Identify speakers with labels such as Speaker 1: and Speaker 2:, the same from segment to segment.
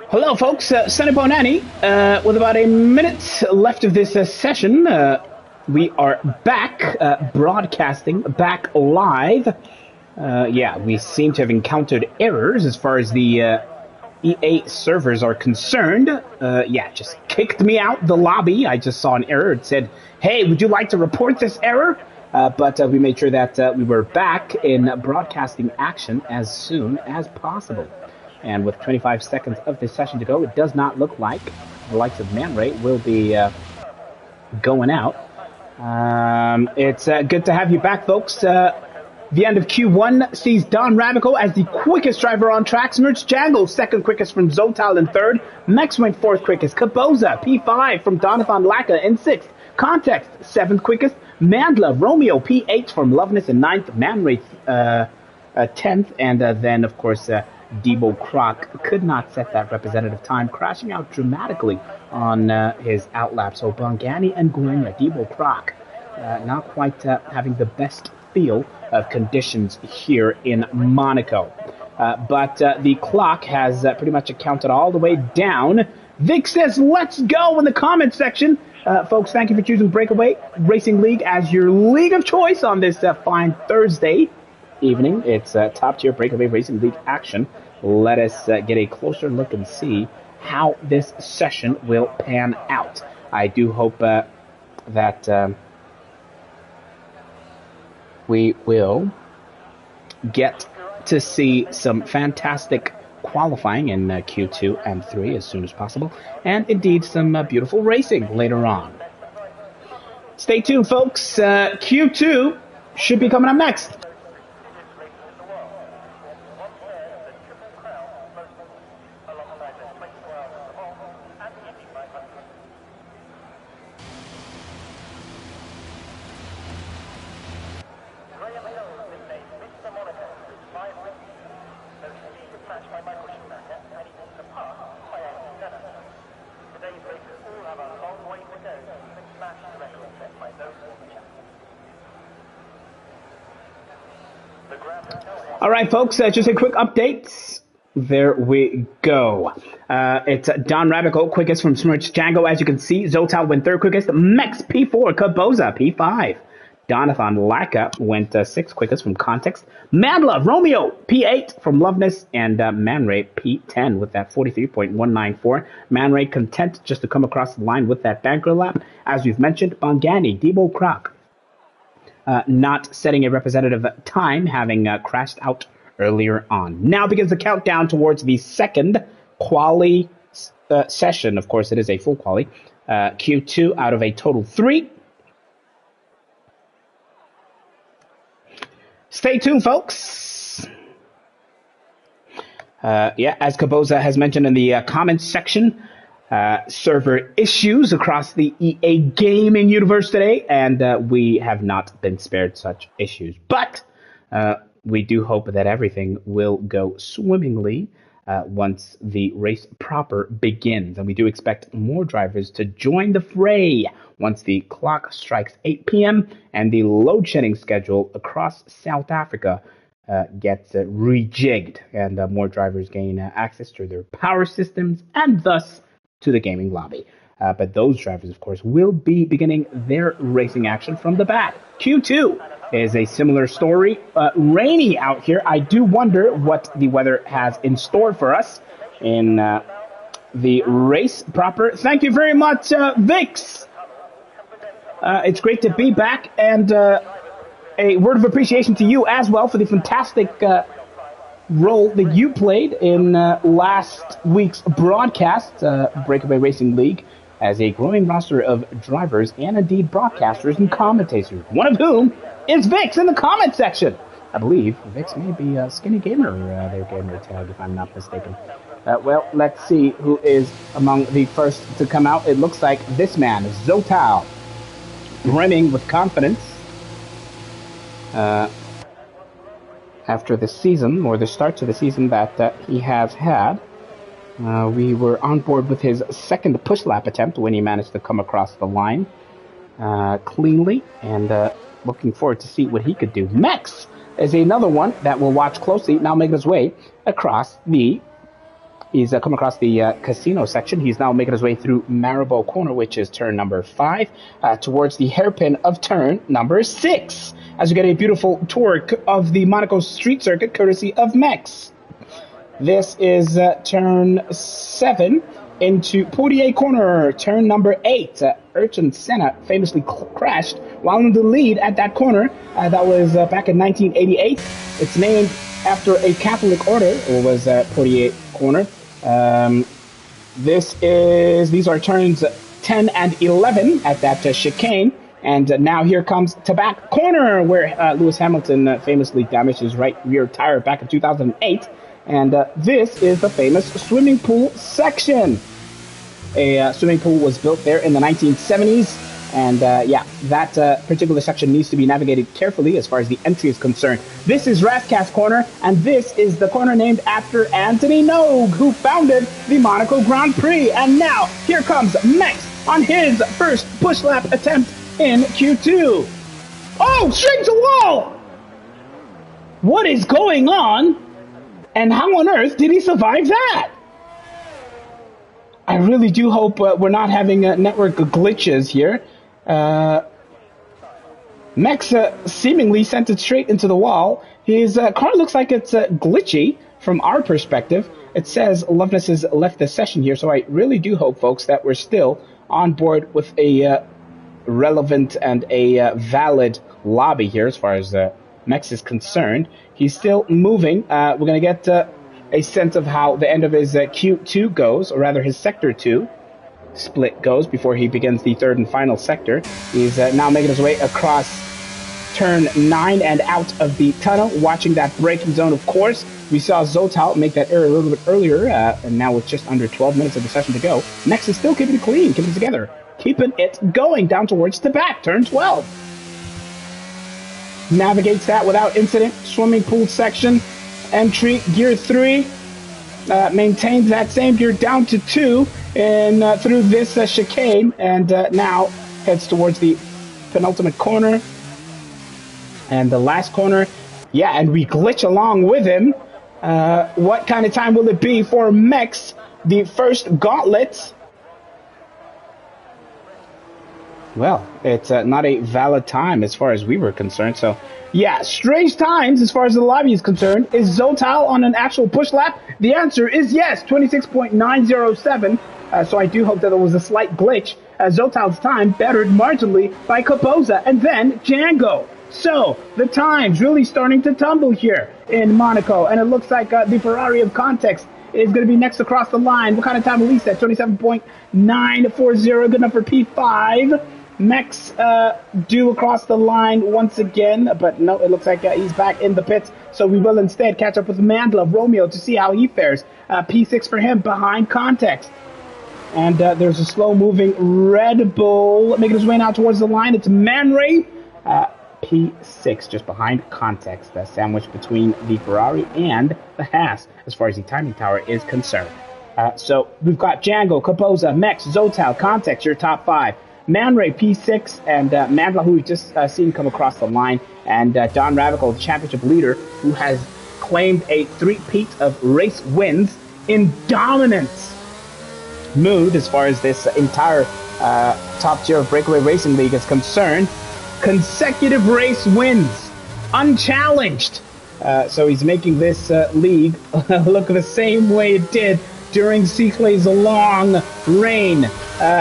Speaker 1: Hello, folks. Sonny Bonanni. With about a minute left of this session, we are back broadcasting, back live. Yeah, we seem to have encountered errors as far as the EA servers are concerned. Yeah, just kicked me out the lobby. I just saw an error. It said, "Hey, would you like to report this error?" But we made sure that we were back in broadcasting action as soon as possible. And with 25 seconds of this session to go, it does not look like the likes of Man Ray will be going out. It's good to have you back, folks. The end of Q1 sees Don Rabico as the quickest driver on track. Smirch Jangle, second quickest from Zotal in third. Mex went fourth quickest. Kaboza, P5 from Donovan Laka in sixth. Context, seventh quickest. Mandla, Romeo, P8 from Loveness in ninth. Man Ray, 10th. And then, of course, Debo Croc could not set that representative time, crashing out dramatically on his outlap. So Bongani and Guenya, Debo Croc, not quite having the best feel of conditions here in Monaco. But the clock has pretty much accounted all the way down. Vic says, let's go in the comment section. Folks, thank you for choosing BrakeAway Racing League as your league of choice on this fine Thursday evening. It's top tier BrakeAway Racing League action. Let us get a closer look and see how this session will pan out. I do hope that we will get to see some fantastic qualifying in Q2 and 3 as soon as possible, and indeed some beautiful racing later on. Stay tuned, folks. Q2 should be coming up next. All right, folks, just a quick update. There we go. It's Don Rabico, quickest from Smirch Django, as you can see. Zotal went third quickest. Mex, P4. Kaboza, P5. Donovan Laka went sixth quickest from Context. Madla, Romeo, P8 from Loveness. And Man Ray, P10 with that 43.194. Man Ray content just to come across the line with that banker lap. As we've mentioned, Bongani, Debo Croc, not setting a representative time, having crashed out earlier on. Now begins the countdown towards the second quali session. Of course, it is a full quali. Q2 out of a total 3. Stay tuned, folks. Yeah, as Kaboza has mentioned in the comments section, server issues across the EA gaming universe today, and we have not been spared such issues. But we do hope that everything will go swimmingly once the race proper begins. And we do expect more drivers to join the fray once the clock strikes 8 p.m. and the load shedding schedule across South Africa gets rejigged, and more drivers gain access to their power systems and thus to the gaming lobby. But those drivers, of course, will be beginning their racing action from the bat. Q2 is a similar story. Rainy out here. I do wonder what the weather has in store for us in the race proper. Thank you very much, Vix. It's great to be back, and a word of appreciation to you as well for the fantastic role that you played in last week's broadcast, BrakeAway Racing League, as a growing roster of drivers and indeed broadcasters and commentators, one of whom is Vix in the comment section. I believe Vix may be Skinny Gamer, their gamer tag, if I'm not mistaken. Well, let's see who is among the first to come out. It looks like this man, Zotal, brimming with confidence after the season, or the start to the season that he has had. We were on board with his second push lap attempt when he managed to come across the line cleanly, and looking forward to see what he could do. Mex is another one that we'll watch closely, now making his way across the... He's come across the casino section. He's now making his way through Maribor Corner, which is turn number 5, towards the hairpin of turn number 6, as we get a beautiful tour of the Monaco street circuit, courtesy of Mex. This is turn 7 into Poitiers Corner, turn number 8. Ayrton Senna famously crashed while in the lead at that corner. That was back in 1988. It's named after a Catholic order, or was Poitiers Corner. These are turns 10 and 11 at that chicane. And now here comes Tabac Corner, where Lewis Hamilton famously damaged his right rear tire back in 2008. And this is the famous swimming pool section. A swimming pool was built there in the 1970s. And yeah, that particular section needs to be navigated carefully as far as the entry is concerned. This is Rascas Corner, and this is the corner named after Anthony Nogue, who founded the Monaco Grand Prix. And now, here comes Mex on his first push lap attempt in Q2. Oh, straight to wall! What is going on? And how on earth did he survive that? I really do hope we're not having network glitches here. Mex seemingly sent it straight into the wall. His car looks like it's glitchy from our perspective. It says Loveness has left the session here, so I really do hope, folks, that we're still on board with a relevant and a valid lobby here as far as Mex is concerned. He's still moving. We're going to get a sense of how the end of his Q2 goes, or rather his Sector 2 split goes before he begins the third and final sector. He's now making his way across turn 9 and out of the tunnel, watching that braking zone, of course. We saw Zotal make that error a little bit earlier, and now with just under 12 minutes of the session to go, Mex is still keeping it clean, keeping it together, keeping it going down towards the back, turn 12. Navigates that without incident. Swimming pool section, entry, gear 3, maintains that same gear down to 2, and through this chicane, and now heads towards the penultimate corner and the last corner. Yeah, and we glitch along with him. What kind of time will it be for Mex, the first gauntlet? Well, it's not a valid time as far as we were concerned. So, yeah, strange times as far as the lobby is concerned. Is Zotal on an actual push lap? The answer is yes, 26.907. So I do hope that there was a slight glitch. Zotal's time bettered marginally by Capoza and then Django. So, the times really starting to tumble here in Monaco. And it looks like the Ferrari of context is going to be next across the line. What kind of time will he set? 27.940, good enough for P5. Mex due across the line once again, but no, it looks like he's back in the pits. So we will instead catch up with Mandla Romeo to see how he fares. P6 for him behind context. And there's a slow-moving Red Bull making his way now towards the line. It's Man Ray. P6 just behind context, sandwiched between the Ferrari and the Haas as far as the timing tower is concerned. So we've got Django, Capoza, Mex, Zotal, context, your top 5. Man Ray, P6, and Mandla, who we've just seen come across the line, and Don Ravical, the championship leader, who has claimed a three-peat of race wins in dominance mood as far as this entire top tier of BrakeAway Racing League is concerned. Consecutive race wins, unchallenged. So he's making this league look the same way it did during Ciclay's long reign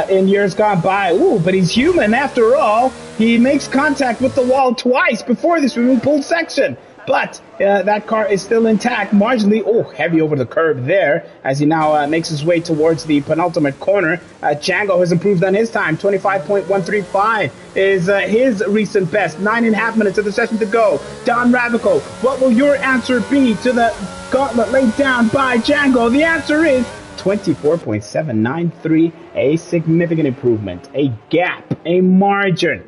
Speaker 1: in years gone by. Ooh, but he's human after all. He makes contact with the wall twice before this swimming pool section. But that car is still intact, marginally, heavy over the curb there, as he now makes his way towards the penultimate corner. Django has improved on his time. 25.135 is his recent best. 9.5 minutes of the session to go. Don Ravico, what will your answer be to the gauntlet laid down by Django? The answer is 24.793, a significant improvement, a gap, a margin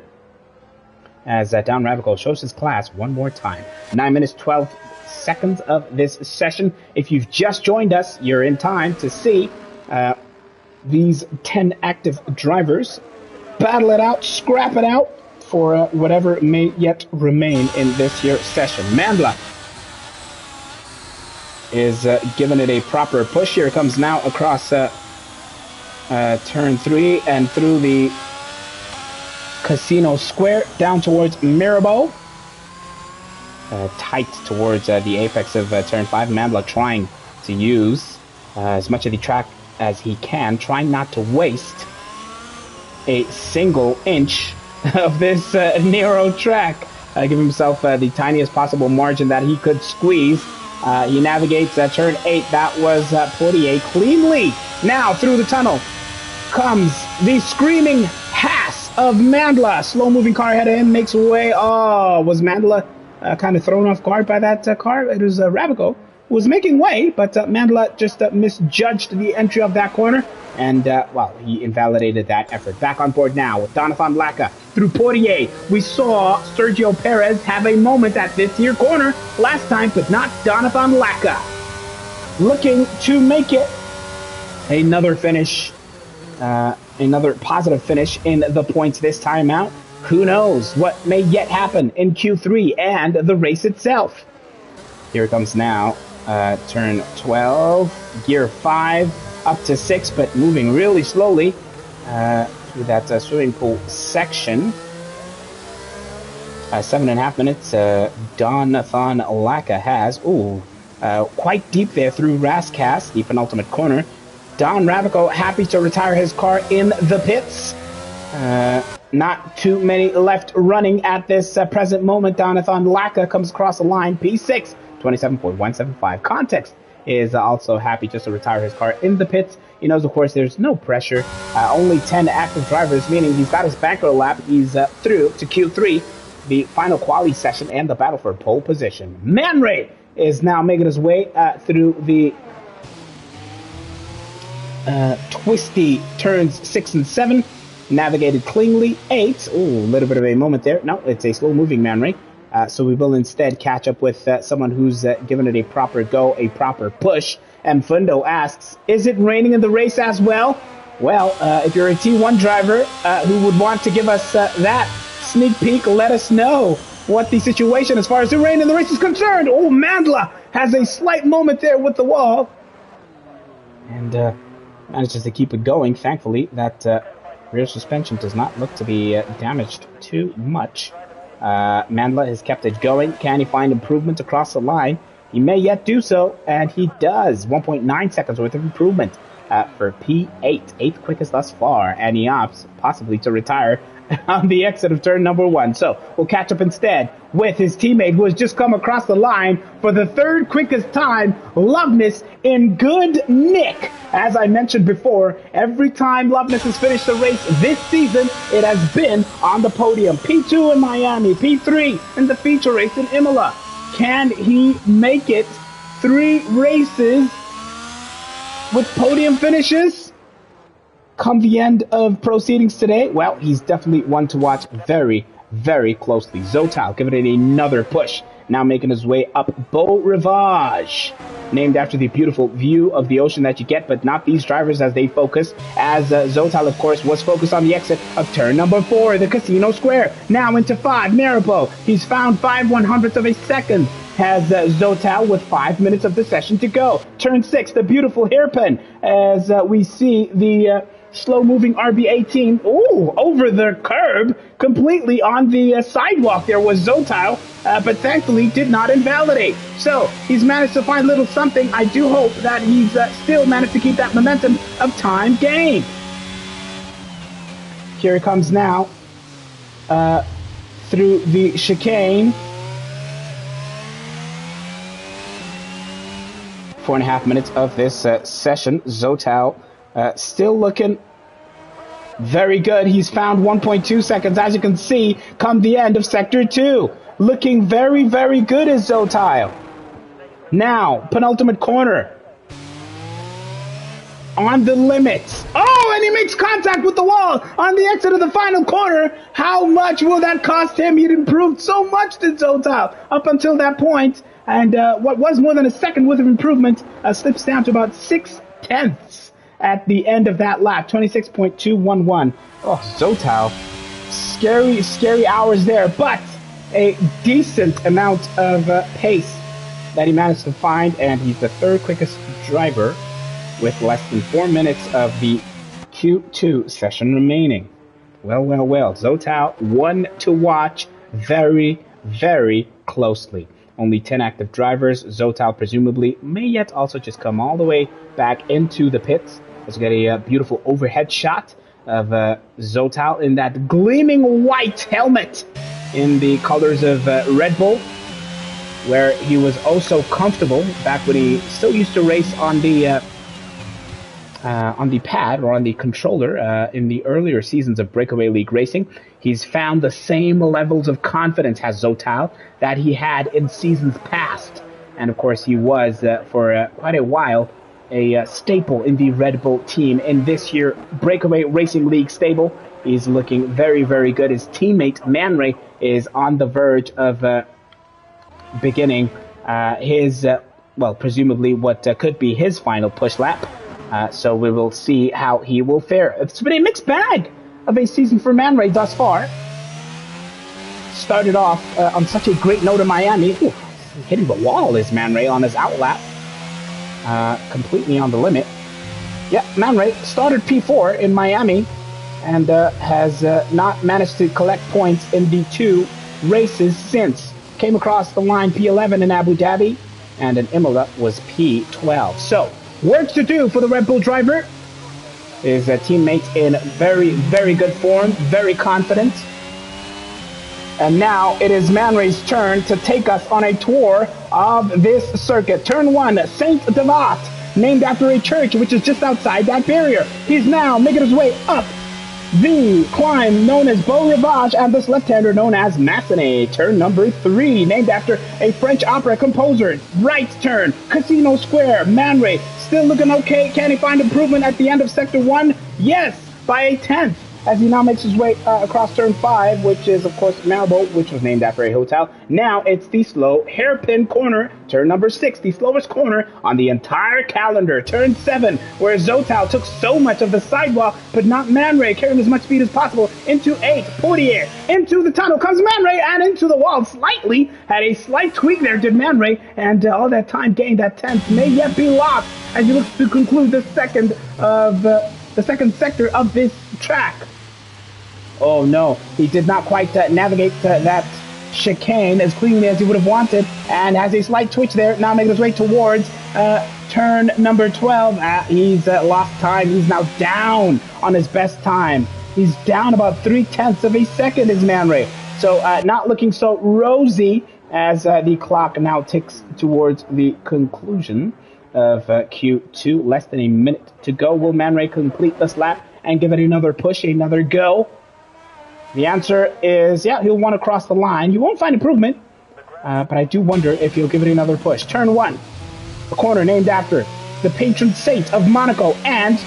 Speaker 1: as Don Ravico shows his class one more time. 9 minutes, 12 seconds of this session. If you've just joined us, you're in time to see these 10 active drivers battle it out, scrap it out for whatever may yet remain in this here session. Mandla is giving it a proper push. Here it comes now across turn 3 and through the Casino Square down towards Mirabeau. Tight towards the apex of turn 5. Mandla trying to use as much of the track as he can, trying not to waste a single inch of this narrow track. Give himself the tiniest possible margin that he could squeeze. He navigates turn 8. That was Poitier cleanly. Now through the tunnel comes the screaming Haas of Mandla. Slow moving car ahead of him makes way. Oh, was Mandla kind of thrown off guard by that car? It was Ravico who was making way, but Mandla just misjudged the entry of that corner. And, well, he invalidated that effort. Back on board now with Donathan Lacca through Poitier. We saw Sergio Perez have a moment at this here corner last time, but not Donathan Lacca. Looking to make it another finish, another positive finish in the points this time out. Who knows what may yet happen in Q3 and the race itself. Here it comes now, turn 12, gear 5. Up to 6, but moving really slowly through that swimming pool section. 7.5 minutes. Donathan Lacca has quite deep there through Rascasse, the penultimate corner. Don Ravico happy to retire his car in the pits. Not too many left running at this present moment. Donathan Lacca comes across the line. P6, 27.175. Context is also happy just to retire his car in the pits. He knows, of course, there's no pressure. Only 10 active drivers, meaning he's got his bankroll lap. He's through to Q3, the final quali session and the battle for pole position. Man Ray is now making his way through the twisty turns 6 and 7. Navigated cleanly. 8. Ooh, a little bit of a moment there. No, it's a slow-moving Man Ray. So we will instead catch up with someone who's given it a proper go, a proper push. And Fundo asks, is it raining in the race as well? Well, if you're a T1 driver who would want to give us that sneak peek, let us know what the situation as far as the rain in the race is concerned. Oh, Mandla has a slight moment there with the wall. And manages to keep it going. Thankfully, that rear suspension does not look to be damaged too much. Mandla has kept it going. Can he find improvement across the line? He may yet do so, and he does. 1.9 seconds worth of improvement for P8. 8th quickest thus far, and he opts possibly to retire on the exit of turn number 1. So we'll catch up instead with his teammate who has just come across the line for the 3rd quickest time, Loveness in good nick. As I mentioned before, every time Loveness has finished the race this season, it has been on the podium. P2 in Miami, P3 in the feature race in Imola. Can he make it 3 races with podium finishes come the end of proceedings today? Well, he's definitely one to watch very, very closely. Zotal giving it another push. Now making his way up Beau Rivage, named after the beautiful view of the ocean that you get, but not these drivers as they focus, as Zotal, of course, was focused on the exit of turn number 4, the Casino Square. Now into 5, Mirabeau. He's found 5/100ths of a second, has Zotal with 5 minutes of the session to go. Turn 6, the beautiful hairpin, as we see the slow-moving RB18, over the curb, completely on the sidewalk. There was Zotal, but thankfully did not invalidate. So he's managed to find a little something. I do hope that he's still managed to keep that momentum of time gained. Here he comes now through the chicane. 4.5 minutes of this session. Zotal still looking very good. He's found 1.2 seconds, as you can see, come the end of Sector 2. Looking very, very good is Zotal. Now, penultimate corner. on the limit. Oh, and he makes contact with the wall on the exit of the final corner. How much will that cost him? He'd improved so much to Zotal up until that point. And what was more than a second worth of improvement slips down to about 6/10 at the end of that lap. 26.211. Oh, Zotal. Scary, scary hours there, but a decent amount of pace that he managed to find, and he's the third quickest driver with less than 4 minutes of the Q2 session remaining. Well, well, well. Zotal, one to watch very, very closely. Only 10 active drivers. Zotal presumably may yet also just come all the way back into the pits. Let's get a beautiful overhead shot of Zotal in that gleaming white helmet in the colors of Red Bull, where he was also comfortable back when he still used to race on the pad or on the controller in the earlier seasons of BrakeAway League Racing. He's found the same levels of confidence, has Zotal, that he had in seasons past. And of course, he was for quite a while a staple in the Red Bull team. In this year BrakeAway Racing League stable, he's looking very, very good. His teammate Man Ray is on the verge of beginning his, well, presumably what could be his final push lap. So we will see how he will fare. It's been a mixed bag of a season for Man Ray thus far. Started off on such a great note in Miami. Ooh, hitting the wall is Man Ray on his outlap. Completely on the limit. Yeah, Man Ray started P4 in Miami and has not managed to collect points in the 2 races since. Came across the line P11 in Abu Dhabi, and in Imola was P12. So, work to do for the Red Bull driver. His teammates in very, very good form, very confident. And now it is Man Ray's turn to take us on a tour of this circuit. Turn 1, Saint Devat, named after a church which is just outside that barrier. He's now making his way up the climb known as Beau Rivage, and this left-hander known as Massenet. Turn number 3, named after a French opera composer. Right turn, Casino Square. Man Ray still looking okay. Can he find improvement at the end of Sector 1? Yes, by a 10th. As he now makes his way across turn 5, which is, of course, Malibu, which was named after a hotel. Now it's the slow hairpin corner, turn number 6, the slowest corner on the entire calendar. Turn 7, where Zotal took so much of the sidewalk, but not Man Ray, carrying as much speed as possible. Into 8, Poitiers. Into the tunnel comes Man Ray, and into the wall slightly. Had a slight tweak there, did Man Ray, and all that time gained, that 10th, may yet be lost as he looks to conclude the second sector of this track. Oh no, he did not quite navigate that chicane as cleanly as he would have wanted, and has a slight twitch there, now making his way towards turn number 12. He's lost time. He's now down on his best time. He's down about 3/10 of a second, is Man Ray. So not looking so rosy as the clock now ticks towards the conclusion of Q2. Less than a minute to go. Will Man Ray complete this lap and give it another push, another go? The answer is, yeah, he'll want to cross the line. You won't find improvement, but I do wonder if he'll give it another push. Turn 1, a corner named after the patron saint of Monaco, and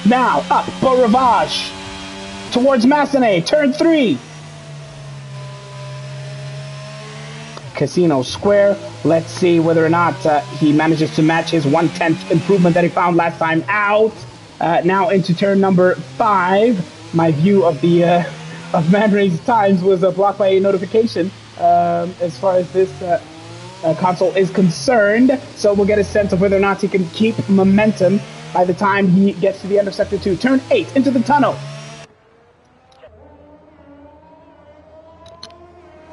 Speaker 1: now up Beau Rivage towards Massenet. Turn 3, Casino Square. Let's see whether or not he manages to match his 1/10 improvement that he found last time out. Now into turn number 5. My view of the of Man Ray's times was blocked by a notification as far as this console is concerned. So we'll get a sense of whether or not he can keep momentum by the time he gets to the end of Sector 2. Turn 8 into the tunnel.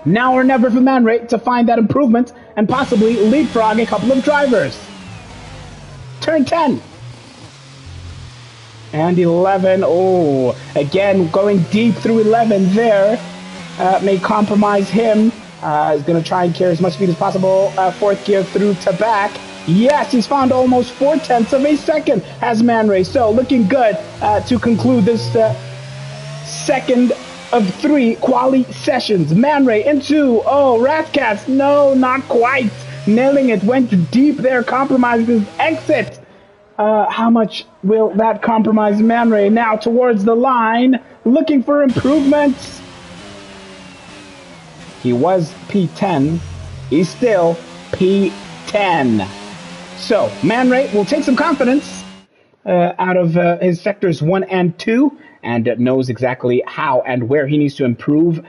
Speaker 1: Now or never for Man Ray to find that improvement and possibly leapfrog a couple of drivers. Turn 10. And 11, oh, again, going deep through 11 there may compromise him. He's going to try and carry as much speed as possible. 4th gear through to back. Yes, he's found almost 4/10 of a second, has Man Ray. So looking good to conclude this second of 3 quali sessions. Man Ray into, oh, Ratcats, no, not quite. nailing it, went deep there, compromised his exit. How much will that compromise Man Ray? Now towards the line, looking for improvements. He was P10. He's still P10. So, Man Ray will take some confidence out of his sectors 1 and 2 and knows exactly how and where he needs to improve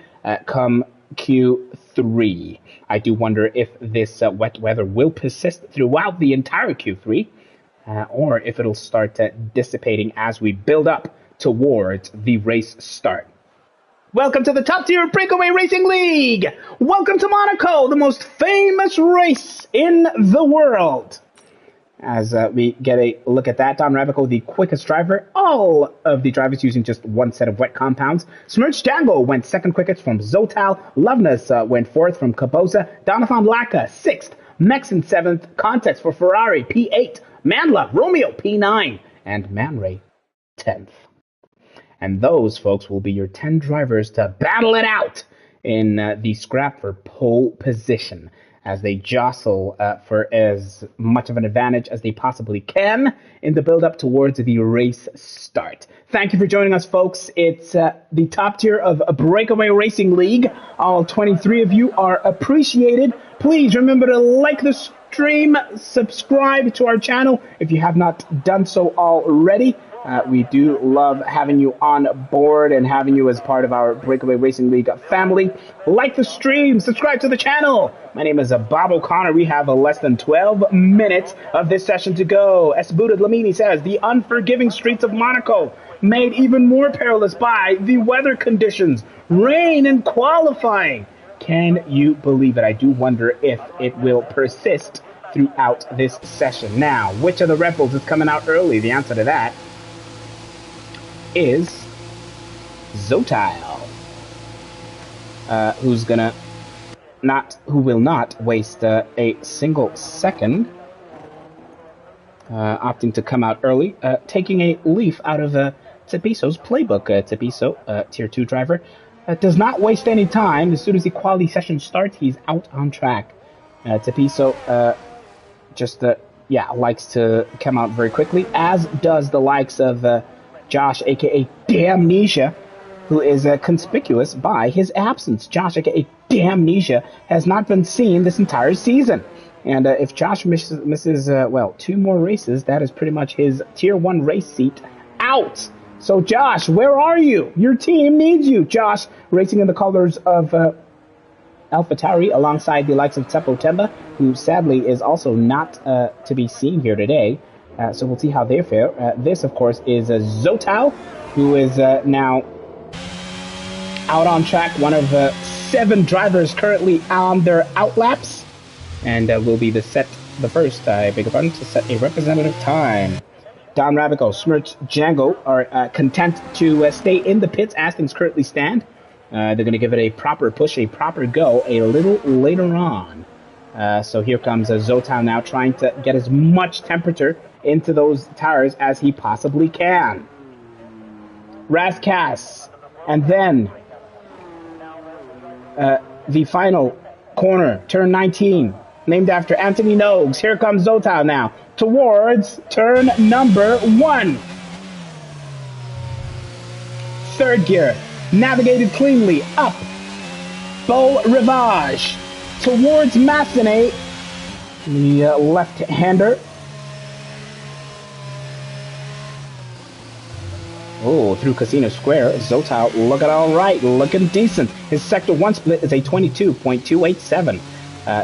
Speaker 1: come Q3. I do wonder if this wet weather will persist throughout the entire Q3 or if it'll start dissipating as we build up towards the race start. Welcome to the top tier of BrakeAway Racing League! Welcome to Monaco, the most famous race in the world! As we get a look at that, Don Ravico, the quickest driver, all of the drivers using just one set of wet compounds. Smirch Django went second quickest from Zotal. Loveness went fourth from Cabosa. Donathan Laka, sixth. Mexon, seventh. Context for Ferrari, P8. Manla, Romeo, P9. And Man Ray, 10th. And those, folks, will be your 10 drivers to battle it out in the scrap for pole position as they jostle for as much of an advantage as they possibly can in the build-up towards the race start. Thank you for joining us, folks. It's the top tier of BrakeAway Racing League. All 23 of you are appreciated. Please remember to like the stream, subscribe to our channel if you have not done so already. We do love having you on board and having you as part of our BrakeAway Racing League family. Like the stream, subscribe to the channel. My name is Bob O'Connor. We have less than 12 minutes of this session to go. Esbuda Lamini says, the unforgiving streets of Monaco made even more perilous by the weather conditions, rain and qualifying. Can you believe it? I do wonder if it will persist throughout this session. Now, which of the Red Bulls is coming out early? The answer to that is Zotal, who will not waste a single second, opting to come out early, taking a leaf out of Tepiso's playbook. Tepiso, tier 2 driver, does not waste any time. As soon as the quality session starts, he's out on track. Tepiso likes to come out very quickly, as does the likes of Josh, aka Damnesia, who is conspicuous by his absence. Josh, aka Damnesia, has not been seen this entire season. And if Josh misses 2 more races, that is pretty much his tier 1 race seat out. So Josh, where are you? Your team needs you. Josh, racing in the colors of AlphaTauri alongside the likes of Teppo Temba, who sadly is also not to be seen here today. So we'll see how they fare. This, of course, is Zotal, who is now out on track, one of 7 drivers currently on their outlaps, and will be the first to set a representative time. Don Ravico, Smirch, Django are content to stay in the pits as things currently stand. They're going to give it a proper push, a proper go a little later on. So here comes Zotal now trying to get as much temperature into those tires as he possibly can. Razkas, and then the final corner, turn 19, named after Anthony Nogues. Here comes Zotal now towards turn number 1. Third gear, navigated cleanly up Beau Rivage towards Massenet, the left-hander. Oh, through Casino Square, Zotal looking all right, looking decent. His Sector 1 split is a 22.287.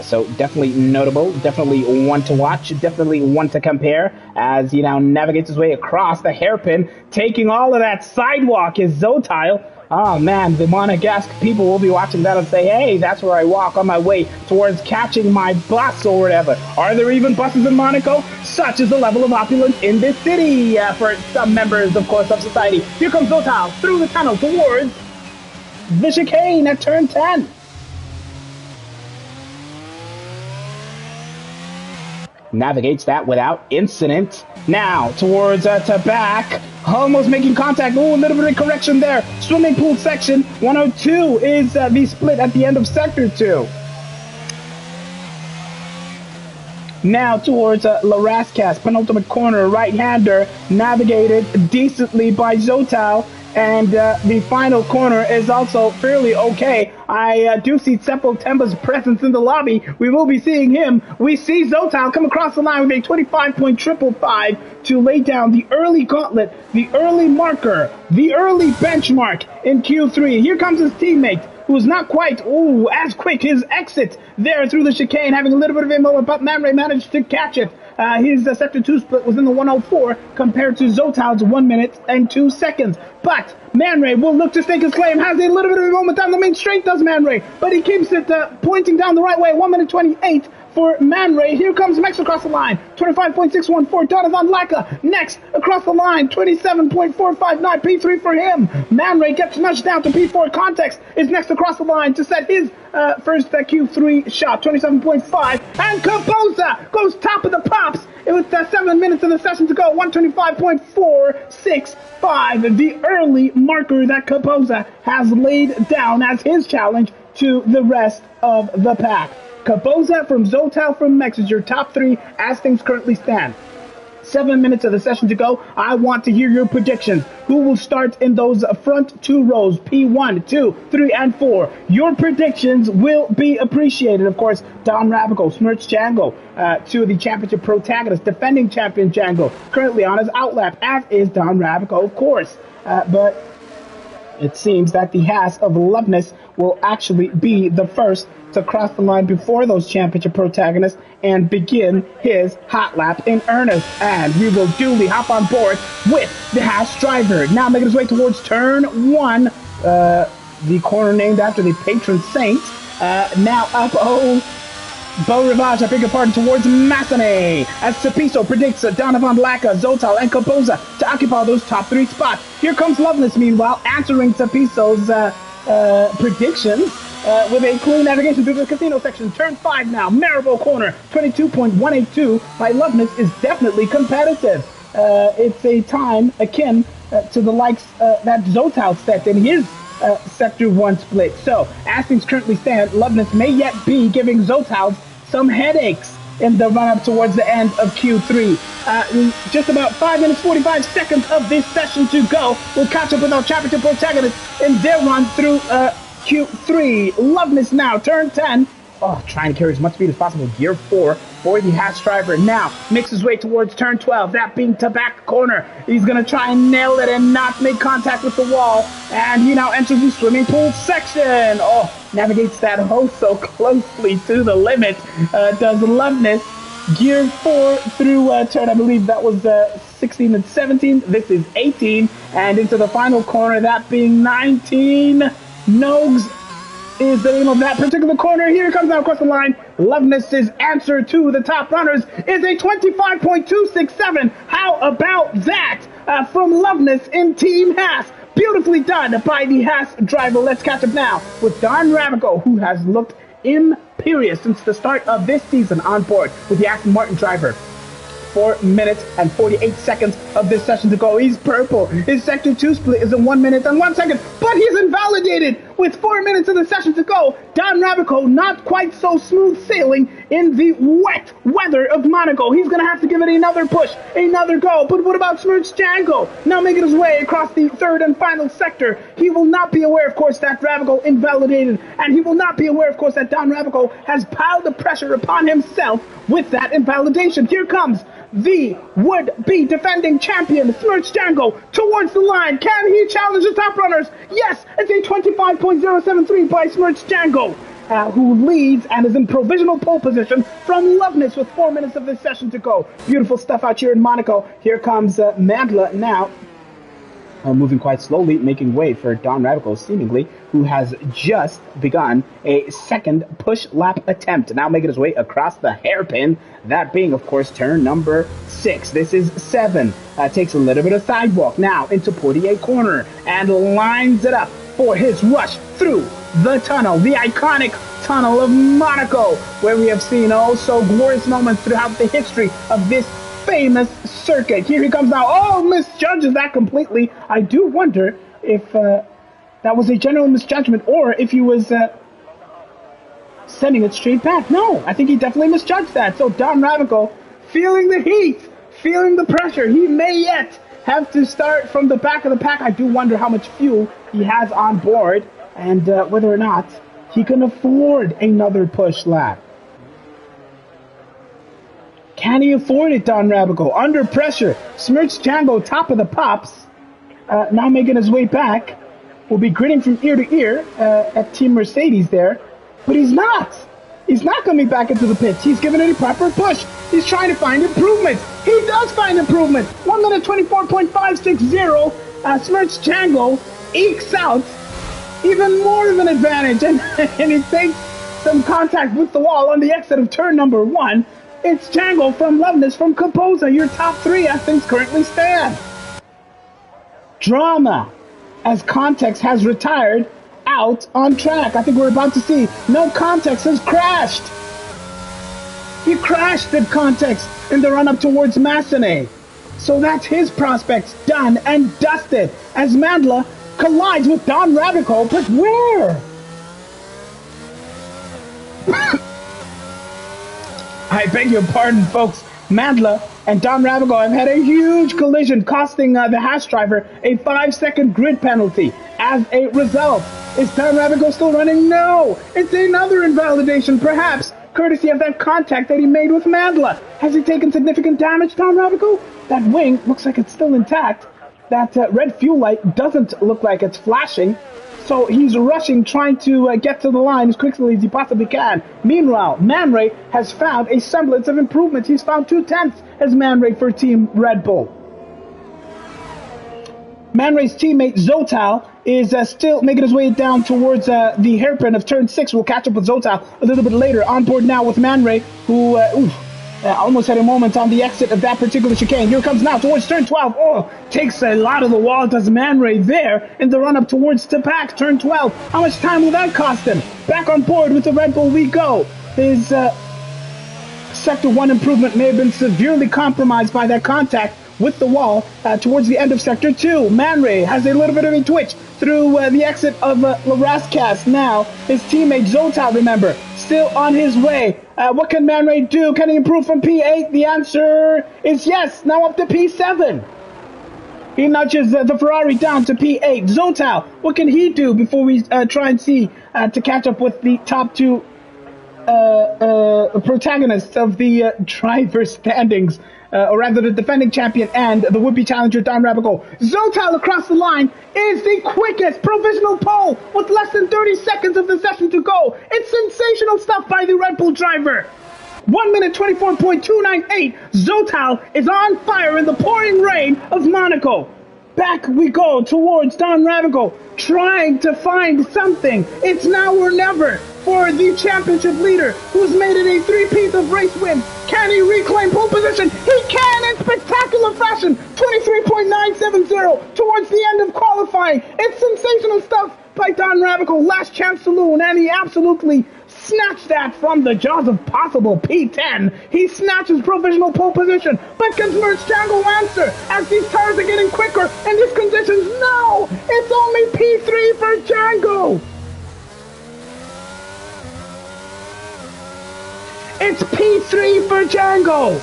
Speaker 1: So definitely notable, definitely one to watch, definitely one to compare as he now navigates his way across the hairpin, taking all of that sidewalk is Zotal. Oh man, the Monegasque people will be watching that and say, hey, that's where I walk on my way towards catching my bus or whatever. Are there even buses in Monaco? Such is the level of opulence in this city for some members, of course, of society. Here comes Zotal through the tunnel towards the chicane at turn 10. Navigates that without incident. Now towards to back, almost making contact. Oh, a little bit of correction there. Swimming pool section 102 is the split at the end of sector 2. now towards Larascas, penultimate corner, right-hander, navigated decently by Zotal. And the final corner is also fairly okay. I do see Seppo Temba's presence in the lobby. We will be seeing him. We see Zotal come across the line with a 25.555 to lay down the early gauntlet, the early marker, the early benchmark in Q3. Here comes his teammate, who's not quite as quick. His exit there through the chicane, having a little bit of a moment, but Man Ray managed to catch it. His Sector 2 split was in the 104 compared to Zotal's 1 minute and 2 seconds. But Man Ray will look to stake his claim, has a little bit of a moment down the main straight, does Man Ray, but he keeps it pointing down the right way, 1 minute 28 for Man Ray. Here comes Mex across the line, 25.614, Donovan Laka next across the line, 27.459, P3 for him. Man Ray gets nudged down to P4. Context is next across the line to set his first Q3 shot, 27.5, and Caboza goes top of the pops with 7 minutes of the session to go, 125.465, the early marker that Caboza has laid down as his challenge to the rest of the pack. Caboza from Zotal from Mex is your top three as things currently stand. 7 minutes of the session to go. I want to hear your predictions. Who will start in those front two rows, P1, 2, 3, and 4? Your predictions will be appreciated. Of course, Don Ravico, Smirch Django, two of the championship protagonists, defending champion Django, currently on his outlap, as is Don Ravico, of course. But it seems that the Haas of Loveness will actually be the first to cross the line before those championship protagonists and begin his hot lap in earnest. And we will duly hop on board with the Haas driver. Now making his way towards turn 1, the corner named after the patron saint. Now up, Beau Rivage, I beg your pardon, towards Massenet, as Cepiso predicts Donovan Laka, Zotal, and Caboza to occupy those top 3 spots. Here comes Loveness, meanwhile, answering Cepiso's predictions with a clean navigation through the casino section. Turn 5 now, Maribel corner, 22.182 by Loveness is definitely competitive. It's a time akin to the likes that Zotal set in his Sector 1 split. So, as things currently stand, Loveness may yet be giving Zotal some headaches in the run-up towards the end of Q3. Just about 5 minutes, 45 seconds of this session to go. We'll catch up with our championship protagonists in their run through Q3. Loveness now, turn 10. Trying to carry as much speed as possible. Gear 4 for the Haas driver. Now, makes his way towards turn 12, that being to back corner. He's going to try and nail it and not make contact with the wall. And he now enters the swimming pool section. Navigates that so closely to the limit. Does Loveness. Gear 4 through turn, I believe that was 16 and 17. This is 18. And into the final corner, that being 19. Nogs is the name of that particular corner. Here it comes now across the line. Loveness's answer to the top runners is a 25.267. How about that from Loveness in Team Haas? Beautifully done by the Haas driver. Let's catch up now with Don Ravico, who has looked imperious since the start of this season on board with the Aston Martin driver. 4 minutes and 48 seconds of this session to go. He's purple. His Sector 2 split is in 1 minute and 1 second, but he's invalidated with 4 minutes of the session to go. Don Ravico not quite so smooth sailing in the wet weather of Monaco. He's going to have to give it another push, another go. But what about Smirch Django? Now making his way across the third and final sector. He will not be aware, of course, that Ravico invalidated, and he will not be aware, of course, that Don Ravico has piled the pressure upon himself with that invalidation. Here comes the would-be defending champion, Smirch Django, towards the line. Can he challenge the top runners? Yes, it's a 25.073 by Smirch Django, who leads and is in provisional pole position from Loveness with 4 minutes of this session to go. Beautiful stuff out here in Monaco. Here comes Mandla now, moving quite slowly, making way for Don Ravico, seemingly, who has just begun a second push lap attempt. Now making his way across the hairpin, that being, of course, turn number 6. This is 7. Takes a little bit of sidewalk now into Portier corner and lines it up for his rush through the tunnel, the iconic tunnel of Monaco, where we have seen so glorious moments throughout the history of this famous circuit. Here he comes now. Misjudges that completely. I do wonder if that was a general misjudgment or if he was sending it straight back. No, I think he definitely misjudged that. So Don Ravico, feeling the heat, feeling the pressure, he may yet have to start from the back of the pack. I do wonder how much fuel he has on board and whether or not he can afford another push lap. Can he afford it, Don Ravico? Under pressure, Smirch Django, top of the pops, now making his way back. Will be grinning from ear to ear at Team Mercedes there, but he's not. He's not coming back into the pits. He's giving it a proper push. He's trying to find improvement. He does find improvement. 1 minute 24.560. Smirch Django ekes out even more of an advantage, and he takes some contact with the wall on the exit of turn number 1. It's Django from Loveness from Kaposa, your top 3 as things currently stand. Drama, as Context has retired out on track. I think we're about to see No Context has crashed. He crashed at Context in the run-up towards Massenet. So that's his prospects done and dusted as Mandla collides with Don Ravico, but where? I beg your pardon, folks. Mandla and Don Ravico have had a huge collision, costing the Haas driver a 5-second grid penalty. As a result, is Don Ravico still running? No! It's another invalidation, perhaps, courtesy of that contact that he made with Mandla. Has he taken significant damage, Don Ravico? That wing looks like it's still intact. That red fuel light doesn't look like it's flashing. So he's rushing, trying to get to the line as quickly as he possibly can. Meanwhile, Man Ray has found a semblance of improvement. He's found 2/10 as Man Ray for Team Red Bull. Man Ray's teammate Zotal is still making his way down towards the hairpin of turn 6. We'll catch up with Zotal a little bit later. On board now with Man Ray, who almost had a moment on the exit of that particular chicane. Here comes now towards turn 12. Oh, takes a lot of the wall, does Man Ray there in the run-up towards Tepac, turn 12. How much time will that cost him? Back on board with the Red Bull we go. His Sector 1 improvement may have been severely compromised by that contact with the wall towards the end of Sector 2. Man Ray has a little bit of a twitch through the exit of Larascas now. His teammate Zotal, remember, still on his way. What can Man Ray do? Can he improve from P8? The answer is yes. Now up to P7. He nudges the Ferrari down to P8. Zotal, what can he do before we try and see to catch up with the top 2 protagonists of the driver standings? Or rather the defending champion and the would-be challenger Don Ravico. Zotal across the line is the quickest provisional pole with less than 30 seconds of the session to go. It's sensational stuff by the Red Bull driver. 1 minute 24.298. Zotal is on fire in the pouring rain of Monaco. Back we go towards Don Ravico, trying to find something. It's now or never for the championship leader, who's made it a 3-peat of race wins. Can he reclaim pole position? He can in spectacular fashion. 23.970 towards the end of qualifying. It's sensational stuff by Don Ravico. Last chance saloon, and he absolutely snatched that from the jaws of possible P10. He snatches provisional pole position, but can Smirch Django answer as these tires are getting quicker in these conditions? No! It's only P3 for Django! It's P3 for Django!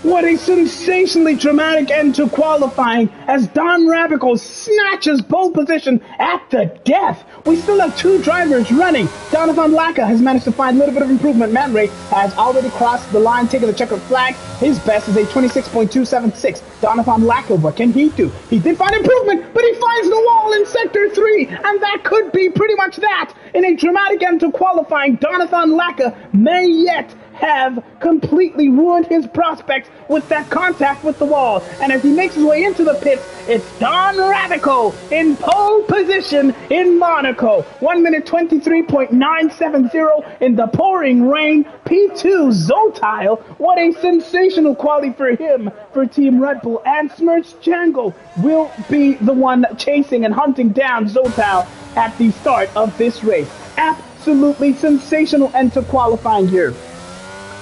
Speaker 1: What a sensationally dramatic end to qualifying as Don Ravico snatches pole position at the death. We still have 2 drivers running. Donovan Lacka has managed to find a little bit of improvement. Man Ray has already crossed the line, taking the checkered flag. His best is a 26.276. Donovan Lacka, what can he do? He did find improvement, but he finds the wall in Sector 3, and that could be pretty much that. In a dramatic end to qualifying, Donovan Lacka may yet have completely ruined his prospects with that contact with the wall. And as he makes his way into the pits, it's Don Ravico in pole position in Monaco. 1 minute 23.970 in the pouring rain. P2 Zotal. What a sensational quality for him for Team Red Bull. And Smirch Django will be the one chasing and hunting down Zotal at the start of this race. Absolutely sensational end to qualifying here.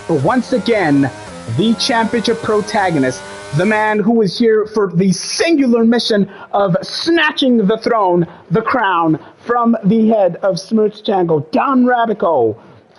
Speaker 1: But once again, the championship protagonist the man who is here for the singular mission of snatching the throne, the crown, from the head of Smirch Jango, Don Rabico.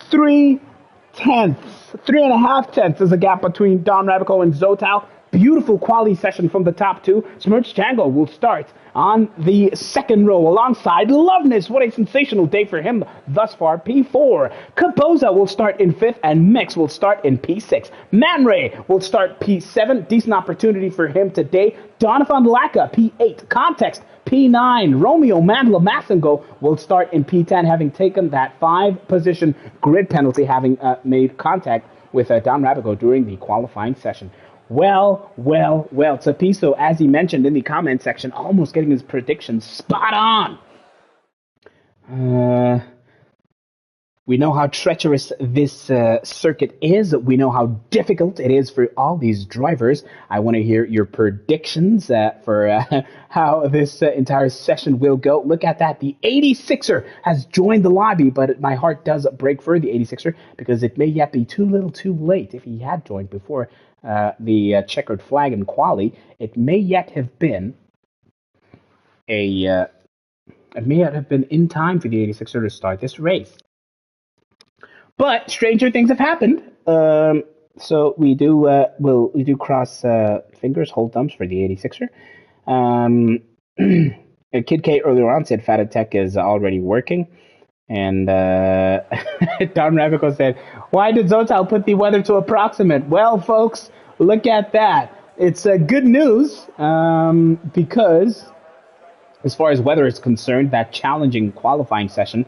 Speaker 1: 3.5 tenths is a gap between Don Rabico and Zotal. Beautiful quality session from the top two. Smirch Jango will start on the second row alongside Loveness. What a sensational day for him thus far. P4. Kaboza will start in 5th and Mix will start in P6. Man Ray will start P7. Decent opportunity for him today. Donovan Laka, P8. Context, P9. Romeo Mandela Massengo will start in P10, having taken that 5-position grid penalty, having made contact with Don Rabico during the qualifying session. Well, Tapiso, as he mentioned in the comment section, almost getting his predictions spot on. We know how treacherous this circuit is. We know how difficult it is for all these drivers. I want to hear your predictions for how this entire session will go. Look at that. The 86er has joined the lobby, but my heart does break for the 86er because it may yet be too little too late. If he had joined before the checkered flag in quali, it may yet have been in time for the 86er to start this race. But stranger things have happened. So we do cross fingers, hold thumbs for the 86er. Kid K earlier on said Fat Tech is already working. And Don Rabico said, why did Zotal put the weather to approximate? Well, folks, look at that. It's good news because as far as weather is concerned, that challenging qualifying session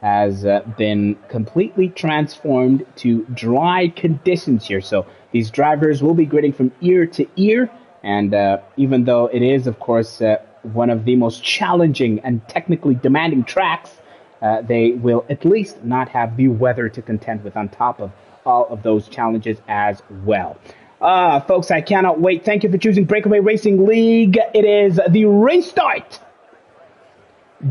Speaker 1: has been completely transformed to dry conditions here. So these drivers will be gridding from ear to ear. And even though it is, of course, one of the most challenging and technically demanding tracks, they will at least not have the weather to contend with on top of all of those challenges as well. Folks, I cannot wait. Thank you for choosing BrakeAway Racing League. It is the race start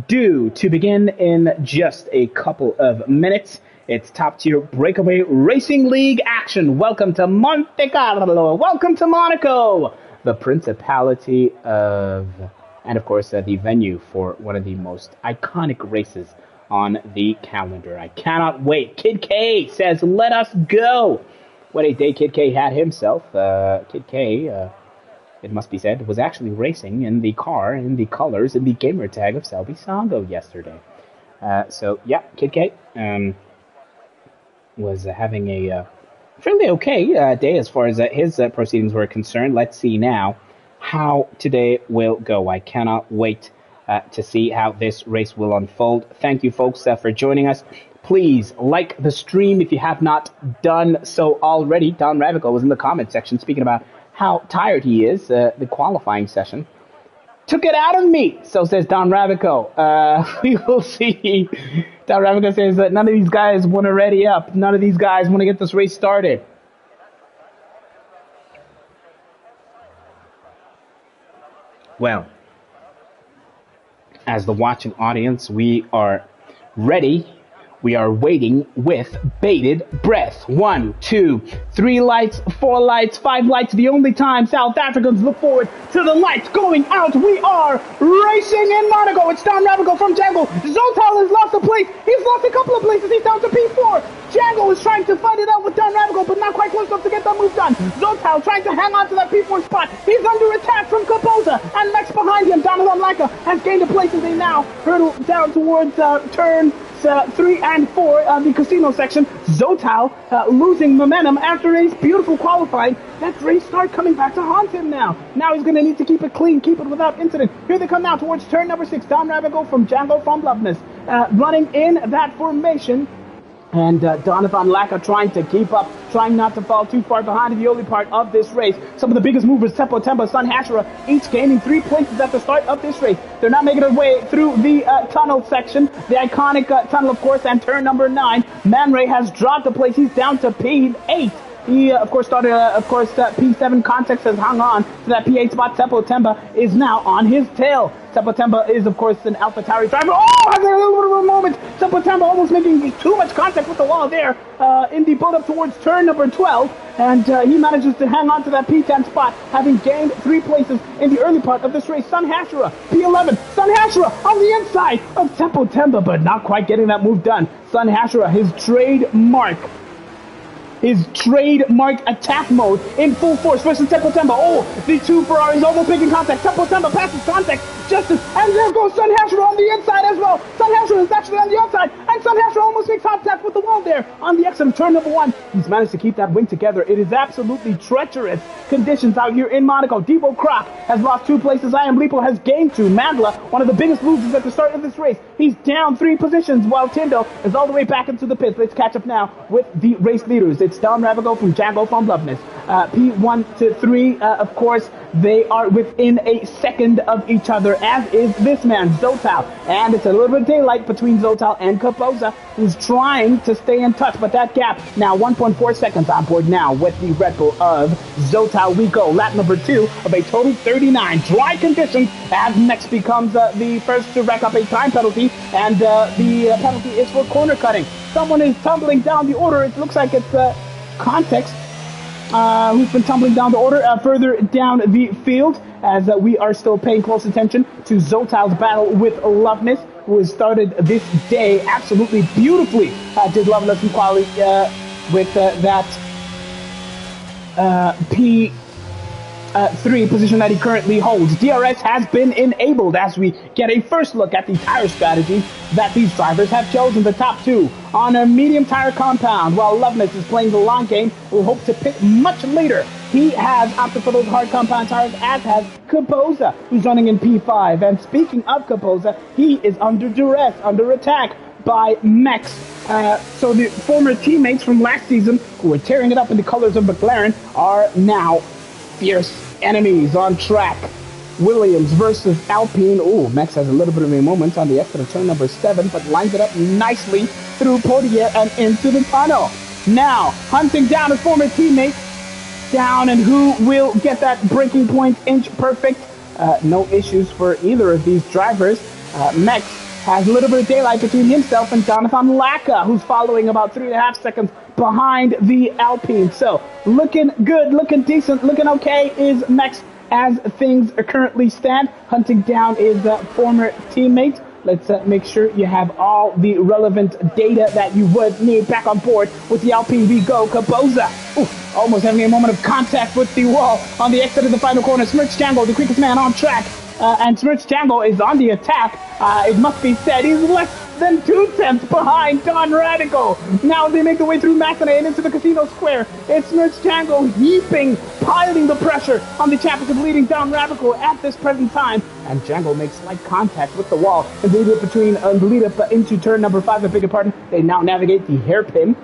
Speaker 1: due to begin in just a couple of minutes. It's top tier BrakeAway Racing League action. Welcome to Monte Carlo. Welcome to Monaco, the Principality of, and of course, the venue for one of the most iconic races on the calendar. I cannot wait. Kid K says, let us go. What a day Kid K had himself. Kid K, it must be said, was actually racing in the car, in the colors, in the gamer tag of Selby Songo yesterday. So, yeah, Kid K was having a fairly okay day as far as his proceedings were concerned. Let's see now how today will go. I cannot wait to see how this race will unfold. Thank you, folks, for joining us. Please like the stream if you have not done so already. Don Ravico was in the comment section speaking about how tired he is. The qualifying session took it out of me, so says Don Ravico. We will see. Don Ravico says that none of these guys want to ready up. None of these guys want to get this race started. Well, as the watching audience, we are ready. We are waiting with bated breath. 1, 2, 3 lights, 4 lights, 5 lights. The only time South Africans look forward to the lights going out. We are racing in Monaco. It's Don Rabico from Django. Zotal has lost a place. He's lost a couple of places. He's down to P4. Django is trying to fight it out with Don Rabico, but not quite close enough to get that move done. Zotal trying to hang on to that P4 spot. He's under attack from Kaboza. And next behind him, Donovan Laka has gained a place as they now hurdle down towards turn 3 and 4 on the casino section. Zotal losing momentum after a beautiful qualifying. That race start coming back to haunt him now. Now he's going to need to keep it clean, keep it without incident. Here they come now towards turn number 6. Don Rabico from Django from Loveness running in that formation. And Donovan Laka trying to keep up, trying not to fall too far behind in the early part of this race. Some of the biggest movers, Seppo Temba, Sun Hashira, each gaining 3 places at the start of this race. They're not making their way through the tunnel section, the iconic tunnel, of course, and turn number 9. Man Ray has dropped a place. He's down to P8. He, of course, started, P7. Context has hung on to that P8 spot. Seppo Temba is now on his tail. Seppo Temba is, of course, an AlphaTauri driver. Oh, has a little bit of a moment. Seppo Temba almost making too much contact with the wall there in the build-up towards turn number 12. And he manages to hang on to that P10 spot, having gained 3 places in the early part of this race. Sun Hashira, P11. Sun Hashira on the inside of Seppo Temba, but not quite getting that move done. Sun Hashira, his trademark attack mode in full force versus Seppo Temba. Oh, the two Ferraris almost making contact. Seppo Temba passes contact. Justice, and there goes Sun Hashira on the inside as well. Sun Hashira is actually on the outside, and Sun Hashira almost makes contact with the wall there on the exit of turn number 1. He's managed to keep that wing together. It is absolutely treacherous conditions out here in Monaco. Debo Croc has lost 2 places. I Am Lipo has gained 2. Mandla, one of the biggest losers at the start of this race, he's down 3 positions, while Tindo is all the way back into the pits. Let's catch up now with the race leaders. It's Don Ravago from Django from Loveness. P1 to 3, of course, they are within a second of each other, as is this man, Zotal. And it's a little bit of daylight between Zotal and Kapoza, who's trying to stay in touch, but that gap now 1.4 seconds on board now with the Red Bull of Zotal. We go lap number 2 of a total 39. Dry conditions, as next becomes the first to rack up a time penalty, and the penalty is for corner cutting. Someone is tumbling down the order. It looks like it's Context, who's been tumbling down the order further down the field, as we are still paying close attention to Zotal's battle with Loveness, who has started this day absolutely beautifully. Did Loveness in quality with that P3 position that he currently holds. DRS has been enabled as we get a first look at the tire strategy that these drivers have chosen. The top 2 on a medium tire compound, while Loveness is playing the long game. We'll hope to pit much later. He has opted for those hard compound tires, as has Kapoza, who's running in P5. And speaking of Kapoza, he is under duress, under attack by Mex. So the former teammates from last season, who were tearing it up in the colors of McLaren, are now fierce enemies on track. Williams versus Alpine. Oh, Mex has a little bit of a moment on the exit of turn number 7, but lines it up nicely through Portier and into the tunnel. Now, hunting down his former teammate, down, and who will get that braking point inch perfect? No issues for either of these drivers. Mex has a little bit of daylight between himself and Jonathan Lacka, who's following about 3.5 seconds behind the Alpine. So, looking good, looking decent, looking okay is Mex as things currently stand. Hunting down his former teammate. Let's make sure you have all the relevant data that you would need back on board with the Alpine. We go, Kapoza. Almost having a moment of contact with the wall on the exit of the final corner. Smirch Django, the quickest man on track. And Smirch Django is on the attack. It must be said, he's less than 2 tenths behind Don Radical. Now they make their way through Mackinac and into the casino square. It's Smirch Django heaping, piling the pressure on the championship leading Don Radical at this present time. And Django makes slight contact with the wall. And they do it between the lead up into turn number 5, I beg your pardon. They now navigate the hairpin,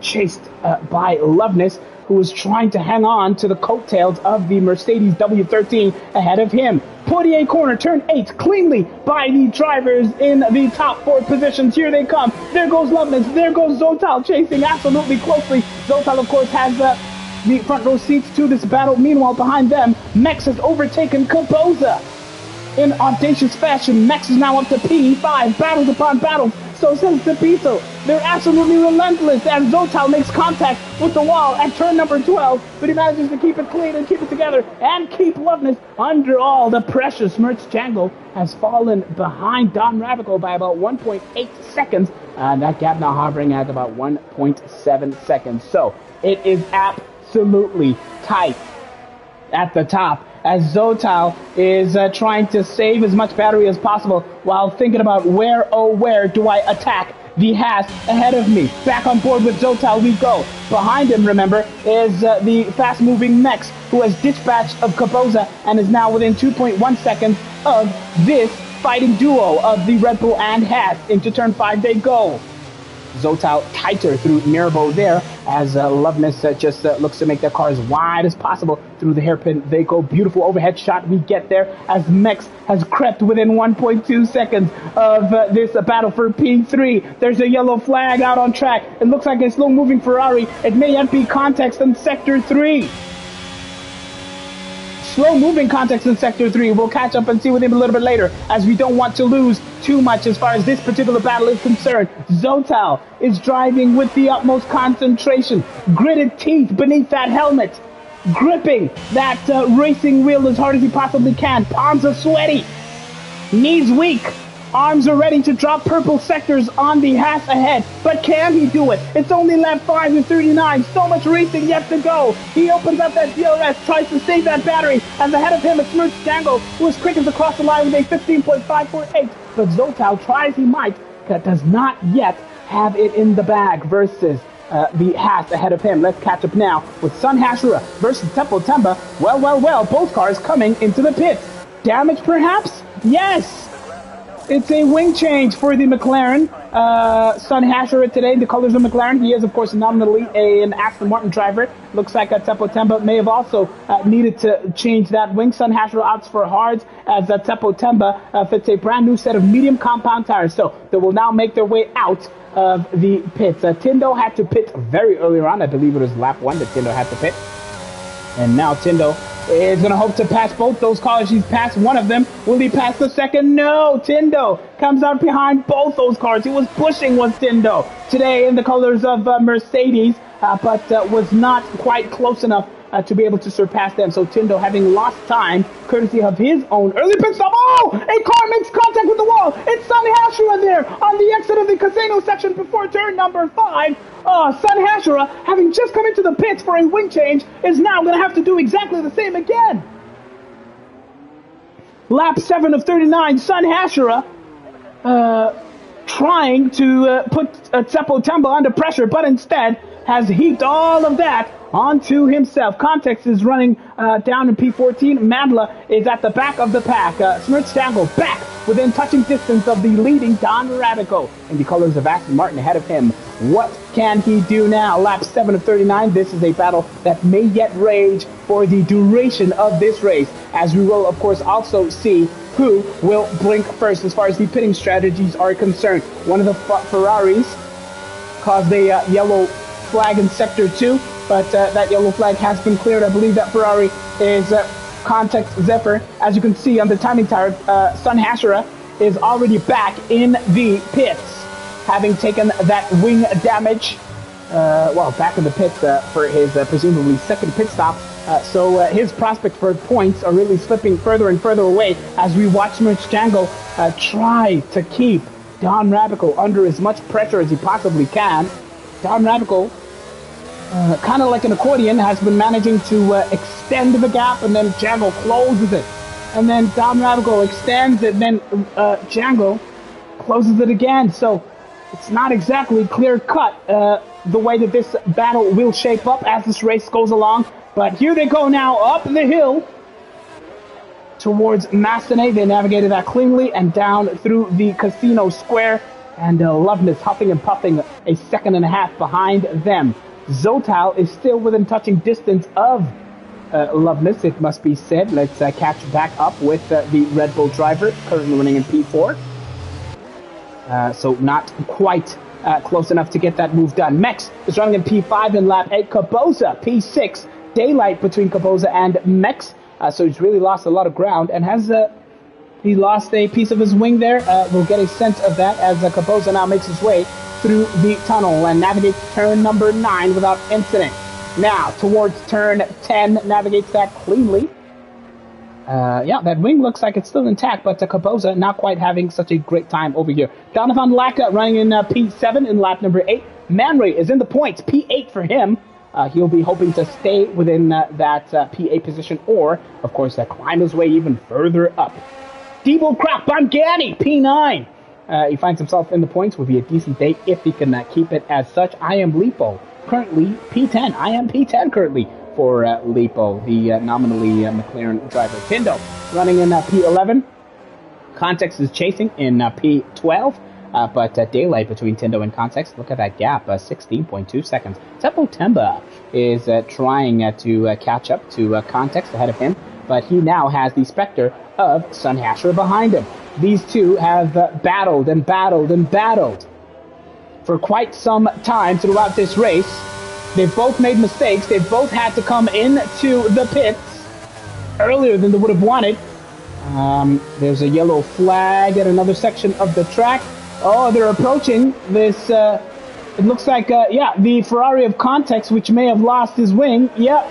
Speaker 1: chased by Loveness, who is trying to hang on to the coattails of the Mercedes W13 ahead of him. Portier corner, turn 8, cleanly by the drivers in the top 4 positions. Here they come. There goes Loveness. There goes Zotal chasing absolutely closely. Zotal, of course, has the front row seats to this battle. Meanwhile, behind them, Mex has overtaken Kapoza in audacious fashion. Mex is now up to P5, battles upon battles. So says Cepito. They're absolutely relentless as Zotal makes contact with the wall at turn number 12, but he manages to keep it clean and keep it together and keep Loveness under all the pressure. Smirch Django has fallen behind Don Radical by about 1.8 seconds, and that gap now hovering at about 1.7 seconds. So it is absolutely tight at the top, as Zotal is trying to save as much battery as possible while thinking about where, oh where do I attack the Haas ahead of me. Back on board with Zotal we go. Behind him, remember, is the fast-moving Mex, who has dispatched of Kapoza and is now within 2.1 seconds of this fighting duo of the Red Bull and Haas. Into turn 5 they go. Zotal tighter through Mirabeau there as Loveness just looks to make their car as wide as possible through the hairpin. They go. Beautiful overhead shot we get there as Mex has crept within 1.2 seconds of this battle for P3. There's a yellow flag out on track. It looks like a slow-moving Ferrari. It may yet be Context in Sector 3. Slow-moving Context in Sector 3. We'll catch up and see with him a little bit later, as we don't want to lose too much as far as this particular battle is concerned. Zotal is driving with the utmost concentration, gritted teeth beneath that helmet, gripping that racing wheel as hard as he possibly can. Palms are sweaty, knees weak, arms are ready to drop purple sectors on the Haas ahead. But can he do it? It's only lap 5 and 39. So much racing yet to go. He opens up that DRS, tries to save that battery, and ahead of him it's Merch Django, who is quickest across the line with a 15.548. But Zotal, try as he might, does not yet have it in the bag versus the Haas ahead of him. Let's catch up now with Sun Hashira versus Tempo Temba. Well, both cars coming into the pits. Damage perhaps? Yes! It's a wing change for the McLaren. Sun Hashira today, the colors of McLaren. He is, of course, nominally an Aston Martin driver. Looks like Tempo Temba may have also needed to change that wing. Sun Hashira opts for hards as Tempo Temba fits a brand new set of medium compound tires. So they will now make their way out of the pits. Tindo had to pit very early on. I believe it was lap 1 that Tindo had to pit. And now Tindo is going to hope to pass both those cars. He's passed one of them. Will he pass the second? No. Tindo comes out behind both those cars. He was pushing Tindo today in the colors of Mercedes, but was not quite close enough to be able to surpass them. So Tindo, having lost time, courtesy of his own early pit stop. Oh! A car makes contact with the wall. It's Sun Hashira there on the exit of the casino section before turn number 5. Sun Hashira, having just come into the pits for a wing change, is now going to have to do exactly the same again. Lap 7 of 39, Sun Hashira trying to put Tempo Temba under pressure, but instead has heaped all of that onto himself. Context is running down in P14. Mandla is at the back of the pack. Smirch Dangle back within touching distance of the leading Don Radico in the colors of Aston Martin ahead of him. What can he do now? Lap 7 of 39. This is a battle that may yet rage for the duration of this race, as we will, of course, also see who will blink first as far as the pitting strategies are concerned. One of the Ferraris caused a yellow flag in Sector 2, but that yellow flag has been cleared. I believe that Ferrari is Context Zephyr. As you can see on the timing tower, Sun Hashira is already back in the pits, having taken that wing damage, back in the pits for his presumably second pit stop. So his prospect for points are really slipping further and further away as we watch Merch Django try to keep Don Radico under as much pressure as he possibly can. Don Radico, kind of like an accordion, has been managing to extend the gap, and then Django closes it. And then Don Radico extends it, and then Django closes it again. So it's not exactly clear-cut the way that this battle will shape up as this race goes along. But here they go now up the hill towards Massenet. They navigated that cleanly and down through the casino square. And Loveness huffing and puffing a second and a half behind them. Zotal is still within touching distance of Loveness, it must be said. Let's catch back up with the Red Bull driver, currently running in P4. So not quite close enough to get that move done. Mex is running in P5 in lap 8. Caboza, P6. Daylight between Caboza and Mex. So he's really lost a lot of ground, and has he lost a piece of his wing there. We'll get a sense of that as Caboza now makes his way through the tunnel and navigates turn number 9 without incident. Now towards turn 10, navigates that cleanly. That wing looks like it's still intact, but Caboza not quite having such a great time over here. Donovan Lacka running in P7 in lap number 8. Man Ray is in the points, P8 for him. He'll be hoping to stay within that P8 position, or, of course, climb his way even further up. Debo Crap Bangani, P9. He finds himself in the points. Would be a decent day if he can keep it as such. I am Lipo, currently P10. I am P10 currently for Lipo, the nominally McLaren driver. Tindo running in P11. Context is chasing in P12. but daylight between Tindo and Context. Look at that gap, 16.2 seconds. Seppo Temba is trying to catch up to Context ahead of him, but he now has the specter of Sunhasher behind him. These two have battled and battled and battled for quite some time throughout this race. They've both made mistakes. They've both had to come into the pits earlier than they would have wanted. There's a yellow flag at another section of the track. Oh, they're approaching this. It looks like, the Ferrari of Context, which may have lost his wing. Yep.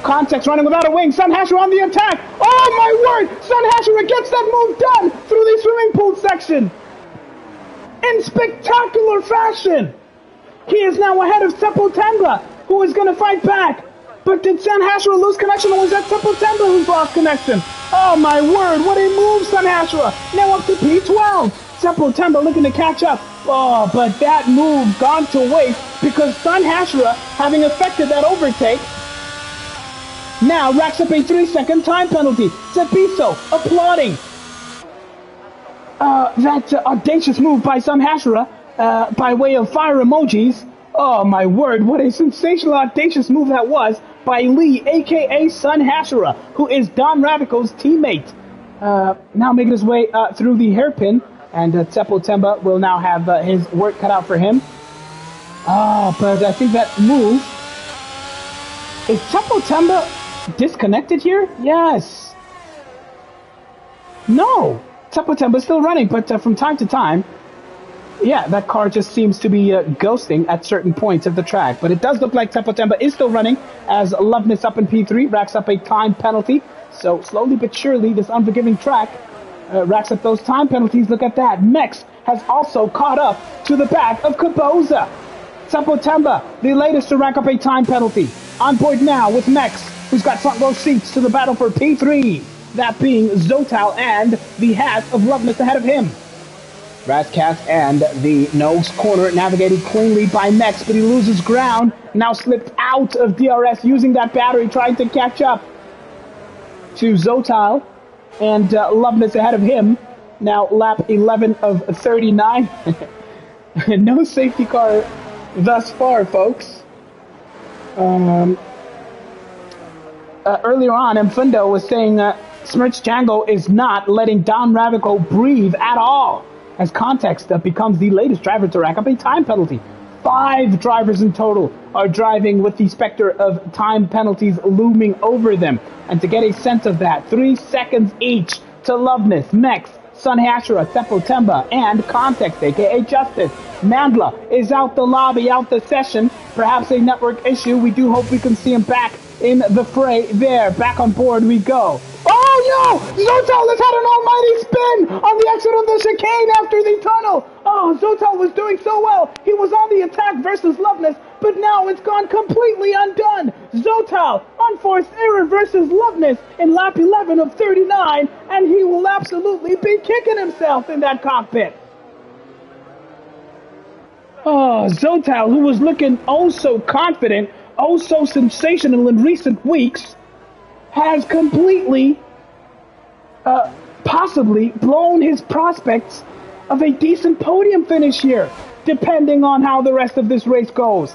Speaker 1: Context running without a wing. Sunhasher on the attack. Oh, my word. Sunhasher gets that move done through the swimming pool section in spectacular fashion. He is now ahead of Seppo Temba, who is going to fight back. But did Sunhasher lose connection, or was that Seppo Temba who's lost connection? Oh, my word. What a move, Sunhasher. Now up to P12. Seppo Temba looking to catch up. Oh, but that move gone to waste because Sunhasher, having effected that overtake, now racks up a 3-second time penalty. Zepiso applauding that audacious move by Sunhasher by way of fire emojis. Oh my word, what a sensational audacious move that was by Lee, aka Sunhasher, who is Don Ravico's teammate. Now making his way through the hairpin, and Seppo Temba will now have his work cut out for him. But I think that move... Is Seppo Temba disconnected here? Yes. No. Seppo Temba is still running, but from time to time, yeah, that car just seems to be ghosting at certain points of the track. But it does look like Seppo Temba is still running as Loveness up in P3 racks up a time penalty. So slowly but surely, this unforgiving track racks up those time penalties. Look at that. Mex has also caught up to the back of Caboza. Seppo Temba, the latest to rack up a time penalty. On board now with Mex, who's got front row seats to the battle for P3. That being Zotal and the hat of Loveness ahead of him. Razcat and the nose corner navigated cleanly by Mex, but he loses ground. Now slipped out of DRS using that battery, trying to catch up to Zotal and Loveness ahead of him. Now lap 11 of 39. No safety car thus far, folks. Earlier on, Mfundo was saying Smirch Django is not letting Don Ravico breathe at all, as Context becomes the latest driver to rack up a time penalty. 5 drivers in total are driving with the specter of time penalties looming over them. And to get a sense of that, 3 seconds each to Loveness, Mex, Sunhasher, Seppo Temba, and Context, aka Justice. Mandla is out the lobby, out the session. Perhaps a network issue. We do hope we can see him back in the fray there. Back on board we go. Oh no! Zotal has had an almighty spin on the exit of the chicane after the tunnel. Oh, Zotal was doing so well. He was on the attack versus Loveness, but now it's gone completely undone. Zotal, unforced error versus Loveness in lap 11 of 39, and he will absolutely be kicking himself in that cockpit. Oh, Zotal, who was looking oh so confident, oh so sensational in recent weeks, has completely, possibly blown his prospects of a decent podium finish here, depending on how the rest of this race goes.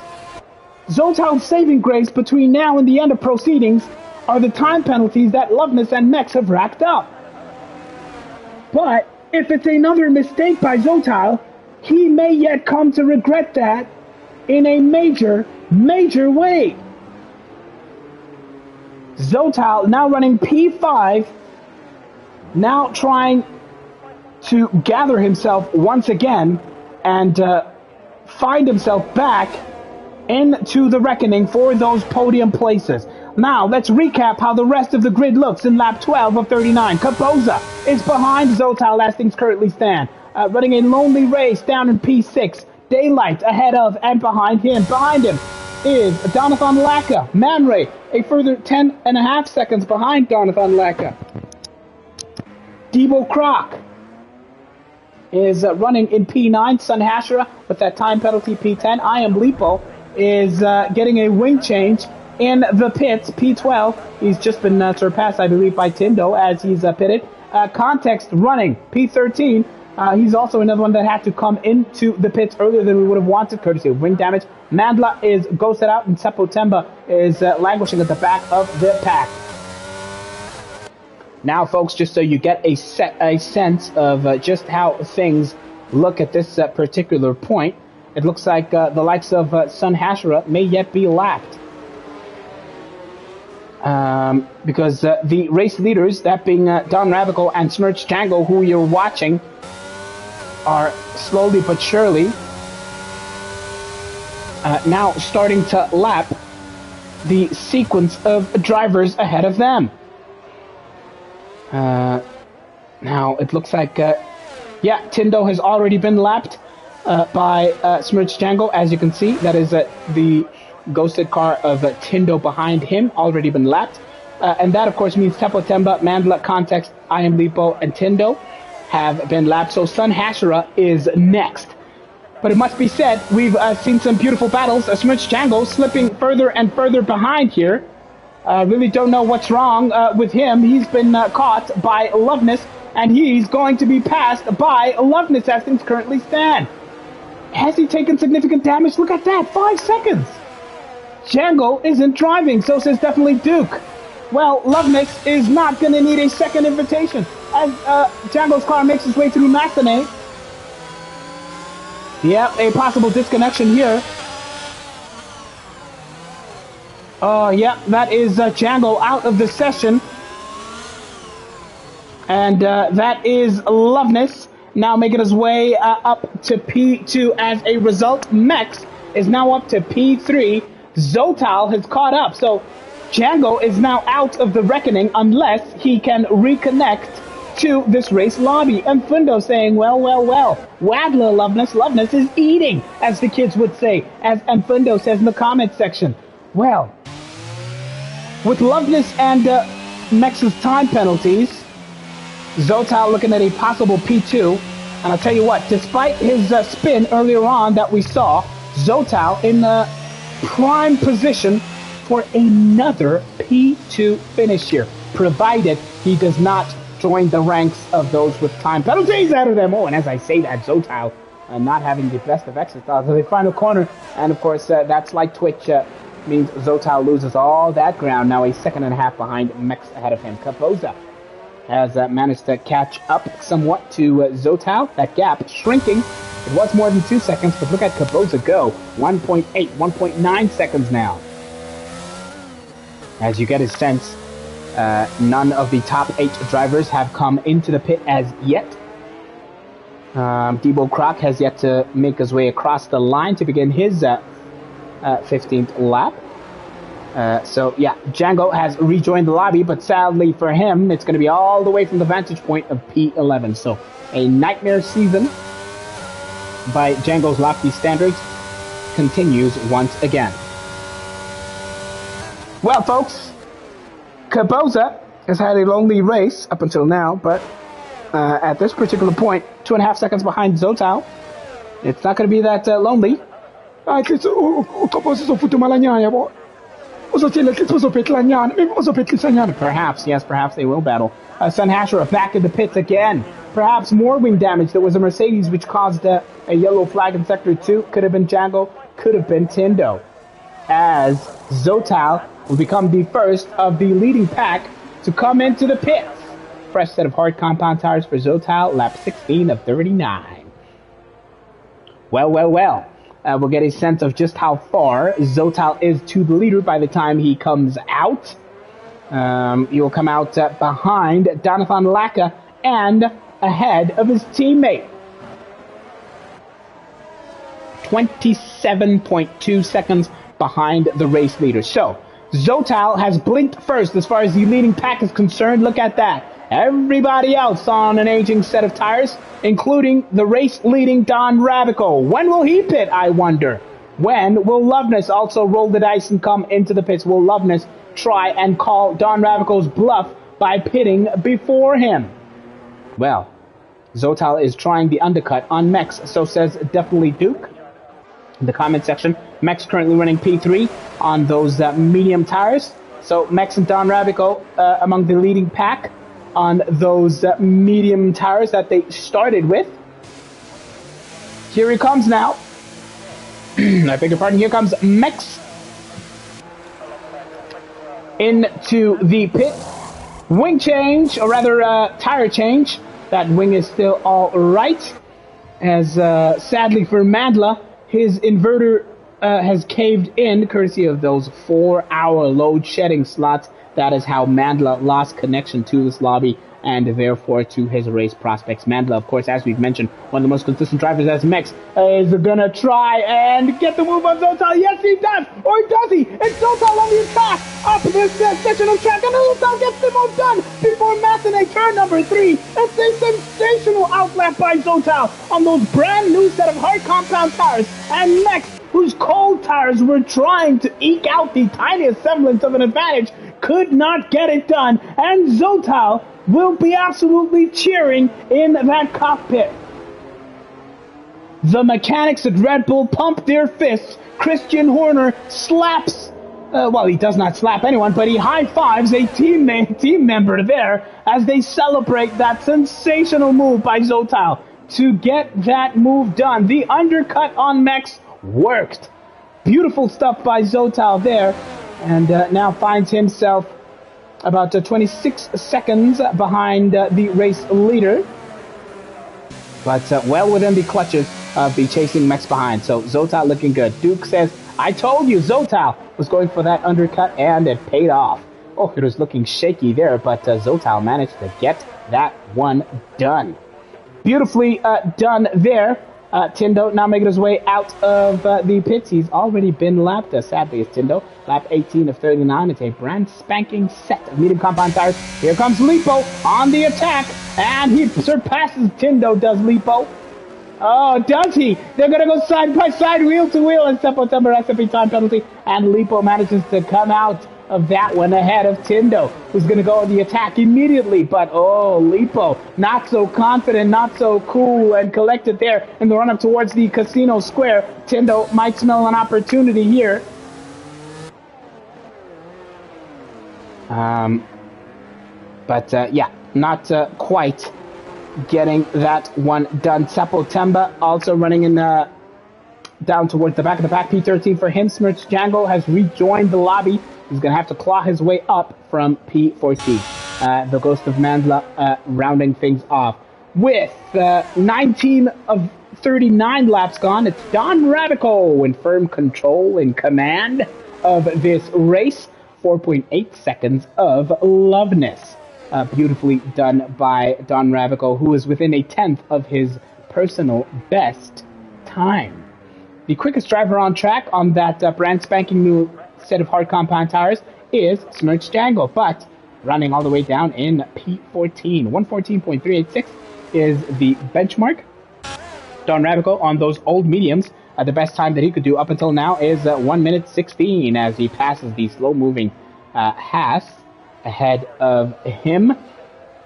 Speaker 1: Zotal's saving grace between now and the end of proceedings are the time penalties that Loveness and Mex have racked up. But if it's another mistake by Zotal, he may yet come to regret that in a major, major way. Zotal now running P5, now trying to gather himself once again and find himself back into the reckoning for those podium places. Now, let's recap how the rest of the grid looks in lap 12 of 39. Caboza is behind Zotal as things currently stand, running a lonely race down in P6. Daylight ahead of and behind him. Behind him is Donathan Laka. Man Ray, a further 10.5 seconds behind Donathan Laka. Debo Croc is running in P9. Sunhasher with that time penalty P10. I Am Lipo is getting a wing change in the pits, P12. He's just been surpassed, I believe, by Tindo as he's pitted. Context running P13 He's also another one that had to come into the pits earlier than we would have wanted, courtesy of wing damage. Mandla is ghosted out, and Seppo Temba is languishing at the back of the pack. Now, folks, just so you get a sense of just how things look at this particular point, it looks like the likes of Sun Hashira may yet be lapped. Because the race leaders, that being Don Ravico and Smirch Django, who you're watching, are slowly but surely now starting to lap the sequence of drivers ahead of them. Now it looks like, Tindo has already been lapped by Smirch Django. As you can see, that is the ghosted car of Tindo behind him, already been lapped. And that, of course, means Seppo Temba, Mandla, Context, I Am Lipo, and Tindo have been lapped. So Sun Hashira is next. But it must be said, we've seen some beautiful battles. Smirch Django slipping further and further behind here. Really don't know what's wrong with him. He's been caught by Loveness, and he's going to be passed by Loveness as things currently stand. Has he taken significant damage? Look at that, 5 seconds. Django isn't driving, so says definitely Duke. Well, Loveness is not going to need a second invitation as Django's car makes its way through Massenet. Yep, a possible disconnection here. That is Django out of the session. And that is Loveness now making his way up to P2 as a result. Mex is now up to P3. Zotal has caught up. So Django is now out of the reckoning unless he can reconnect to this race lobby. And Fundo saying, well. Wadler Loveness is eating, as the kids would say, as Fundo says in the comment section. Well, with Loveness and Mex's time penalties, Zotal looking at a possible P2. And I'll tell you what, despite his spin earlier on that we saw, Zotal in the prime position for another P2 finish here, provided he does not join the ranks of those with time penalties out of them. Oh, and as I say that, Zotal not having the best of exit styles in the final corner. And of course, that's like Twitch means Zotal loses all that ground. Now a second and a half behind Mex ahead of him. Capoza has managed to catch up somewhat to Zotal. That gap shrinking. It was more than 2 seconds, but look at Capoza go. 1.8, 1.9 seconds now. As you get a sense, none of the top 8 drivers have come into the pit as yet. Debo Croc has yet to make his way across the line to begin his 15th lap. Django has rejoined the lobby, but sadly for him, it's going to be all the way from the vantage point of P11. So a nightmare season by Django's lofty standards continues once again. Well, folks, Capoza has had a lonely race up until now, but at this particular point, 2.5 seconds behind Zotal, it's not going to be that lonely. Perhaps they will battle. Sun Hashira back in the pits again. Perhaps more wing damage. There was a Mercedes which caused a yellow flag in Sector 2. Could have been Django, could have been Tindo. As Zotal will become the first of the leading pack to come into the pits. Fresh set of hard compound tires for Zotal, lap 16 of 39. Well. We'll get a sense of just how far Zotal is to the leader by the time he comes out. He will come out behind Donathan Laka and ahead of his teammate. 27.2 seconds behind the race leader. So, Zotal has blinked first as far as the leading pack is concerned. Look at that. Everybody else on an aging set of tires, including the race-leading Don Ravico. When will he pit, I wonder? When will Loveness also roll the dice and come into the pits? Will Loveness try and call Don Ravico's bluff by pitting before him? Well, Zotal is trying the undercut on Mex, so says definitely Duke. In the comment section, Mex currently running P3 on those medium tires. So Mex and Don Ravico among the leading pack on those medium tires that they started with. Here he comes now. I beg your pardon. Here comes Mex into the pit. Wing change, or rather tire change. That wing is still all right. As sadly for Mandla, his inverter has caved in, courtesy of those 4-hour load shedding slots. That is how Mandla lost connection to this lobby, and therefore to his race prospects. Mandla, of course, as we've mentioned, one of the most consistent drivers as Mex, is gonna try and get the move on Zotal. Yes, he does! Or does he? It's Zotal on the attack! Up this section of track, and Zotal gets the move done before Massene turn number 3. It's a sensational outlap by Zotal on those brand new set of hard compound tires, and Mex, whose cold tires were trying to eke out the tiniest semblance of an advantage, could not get it done, and Zotal will be absolutely cheering in that cockpit. The mechanics at Red Bull pump their fists. Christian Horner slaps, well, he does not slap anyone, but he high-fives a team member there as they celebrate that sensational move by Zotal to get that move done. The undercut on Mex worked. Beautiful stuff by Zotal there, and now finds himself about 26 seconds behind the race leader, but well within the clutches of the chasing Mex behind. So Zotal looking good. Duke says, I told you Zotal was going for that undercut, and it paid off. Oh, it was looking shaky there, but Zotal managed to get that one done. Beautifully done there. Tindo now making his way out of the pits. He's already been lapped, sadly, is Tindo. Lap 18 of 39. It's a brand spanking set of medium compound tires. Here comes Lipo on the attack, and he surpasses Tindo, does Lipo. Oh, does he? They're going to go side by side, wheel to wheel, and September SFP time penalty, and Lipo manages to come out of that one ahead of Tindo, who's going to go on the attack immediately. But, oh, Lipo, not so confident, not so cool and collected there in the run-up towards the casino square. Tindo might smell an opportunity here. Yeah, not quite getting that one done. September also running in down towards the back of the pack. P13 for him. Smirch Django has rejoined the lobby. He's going to have to claw his way up from P14. The Ghost of Mandla rounding things off. With 19 of 39 laps gone, it's Don Radical in firm control and command of this race. 4.8 seconds of loveness. Beautifully done by Don Radical, who is within a tenth of his personal best time. The quickest driver on track on that brand spanking new set of hard compound tires is Smirch Django, but running all the way down in P14. 114.386 is the benchmark. Don Radical on those old mediums, the best time that he could do up until now is 1 minute 16 as he passes the slow-moving Haas ahead of him.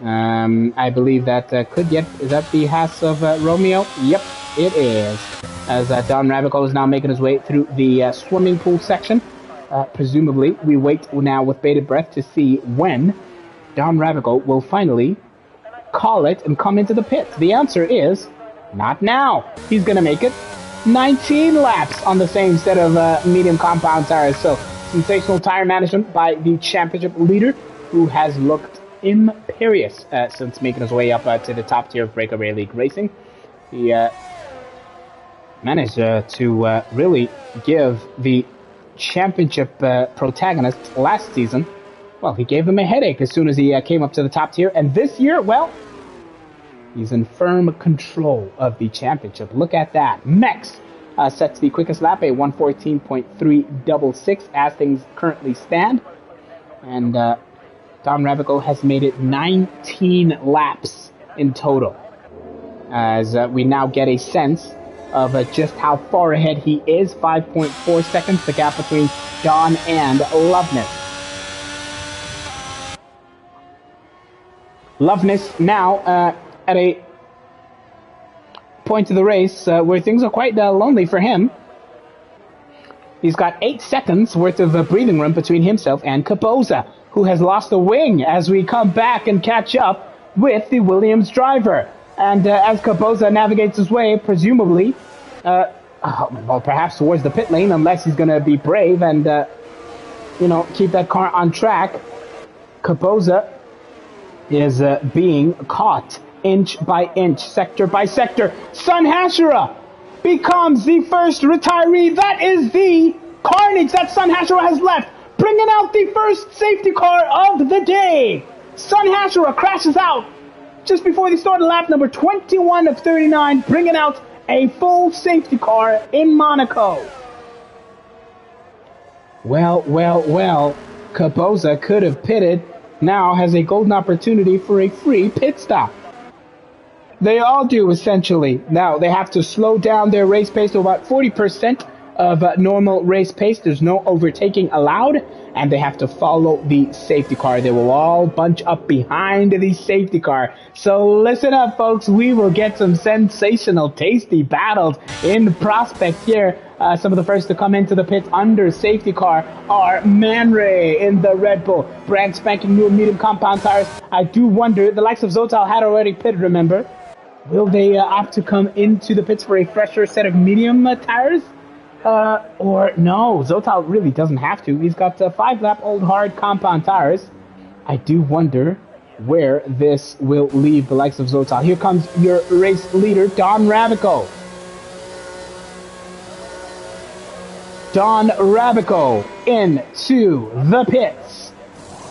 Speaker 1: I believe that could get, is that the Haas of Romeo? Yep, it is. As Don Radical is now making his way through the swimming pool section. Presumably, we wait now with bated breath to see when Don Radical will finally call it and come into the pits. The answer is not now. He's going to make it 19 laps on the same set of medium compound tires. So, sensational tire management by the championship leader, who has looked imperious since making his way up to the top tier of BrakeAway League Racing. He managed to really give the championship protagonist last season, well, he gave them a headache as soon as he came up to the top tier. And this year, well, he's in firm control of the championship. Look at that. Mex sets the quickest lap, a 114.366 as things currently stand. And Don Radical has made it 19 laps in total. As we now get a sense of just how far ahead he is. 5.4 seconds, the gap between Don and Loveness. Loveness now at a point of the race where things are quite lonely for him. He's got 8 seconds worth of breathing room between himself and Caboza, who has lost a wing as we come back and catch up with the Williams driver. And as Caboza navigates his way, presumably well, perhaps towards the pit lane, unless he's going to be brave and, keep that car on track. Capoza is being caught inch by inch, sector by sector. Sun Hashira becomes the first retiree. That is the carnage that Sun Hashira has left, bringing out the first safety car of the day. Sun Hashira crashes out just before the start of lap number 21 of 39, bringing out a full safety car in Monaco. Well, Capoza could have pitted, now has a golden opportunity for a free pit stop. They all do, essentially. Now, they have to slow down their race pace to about 40% of normal race pace. There's no overtaking allowed, and they have to follow the safety car. They will all bunch up behind the safety car. So listen up, folks. We will get some sensational, tasty battles in prospect here. Some of the first to come into the pits under safety car are Man Ray in the Red Bull. Brand spanking new medium compound tires. I do wonder, the likes of Zotal had already pitted, remember? Will they opt to come into the pits for a fresher set of medium tires? Or no, Zotal really doesn't have to. He's got 5-lap-old hard compound tires. I do wonder where this will leave the likes of Zotal. Here comes your race leader, Don Ravico. Don Ravico into the pits.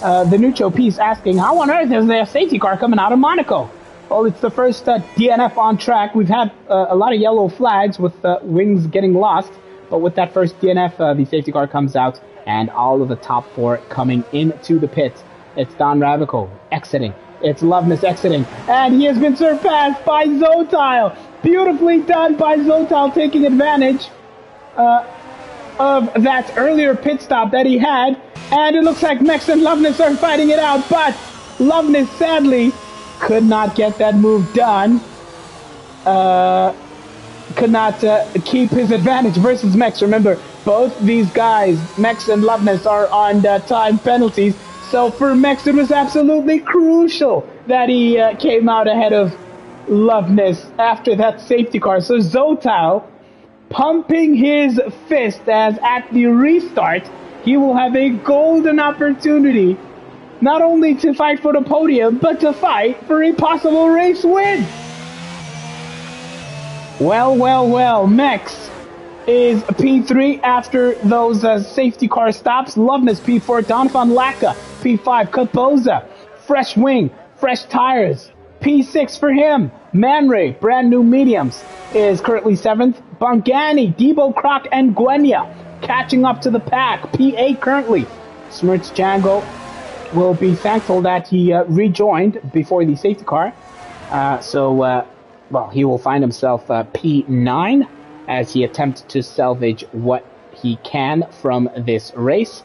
Speaker 1: The Nucho piece asking, how on earth is there a safety car coming out of Monaco? Well, it's the first DNF on track. We've had a lot of yellow flags with wings getting lost. But with that first DNF, the safety car comes out, and all of the top 4 coming into the pits. It's Don Ravico exiting. It's Loveness exiting. And he has been surpassed by Zotal. Beautifully done by Zotal, taking advantage of that earlier pit stop that he had. And it looks like Mex and Loveness are fighting it out. But Loveness, sadly, could not get that move done. Could not keep his advantage versus Mex. Remember, both these guys, Mex and Loveness, are on time penalties. So for Mex, it was absolutely crucial that he came out ahead of Loveness after that safety car. So Zotal pumping his fist as at the restart, he will have a golden opportunity not only to fight for the podium, but to fight for a possible race win. Well, Mex is P3 after those safety car stops. Loveness P4, Donovan Lacka P5, Capoza, fresh wing, fresh tires, P6 for him. Man Ray, brand new mediums, is currently 7th. Bongani, Debo Croc, and Gwenya catching up to the pack, P8 currently. Smirts Django will be thankful that he rejoined before the safety car. Well, he will find himself P9 as he attempts to salvage what he can from this race.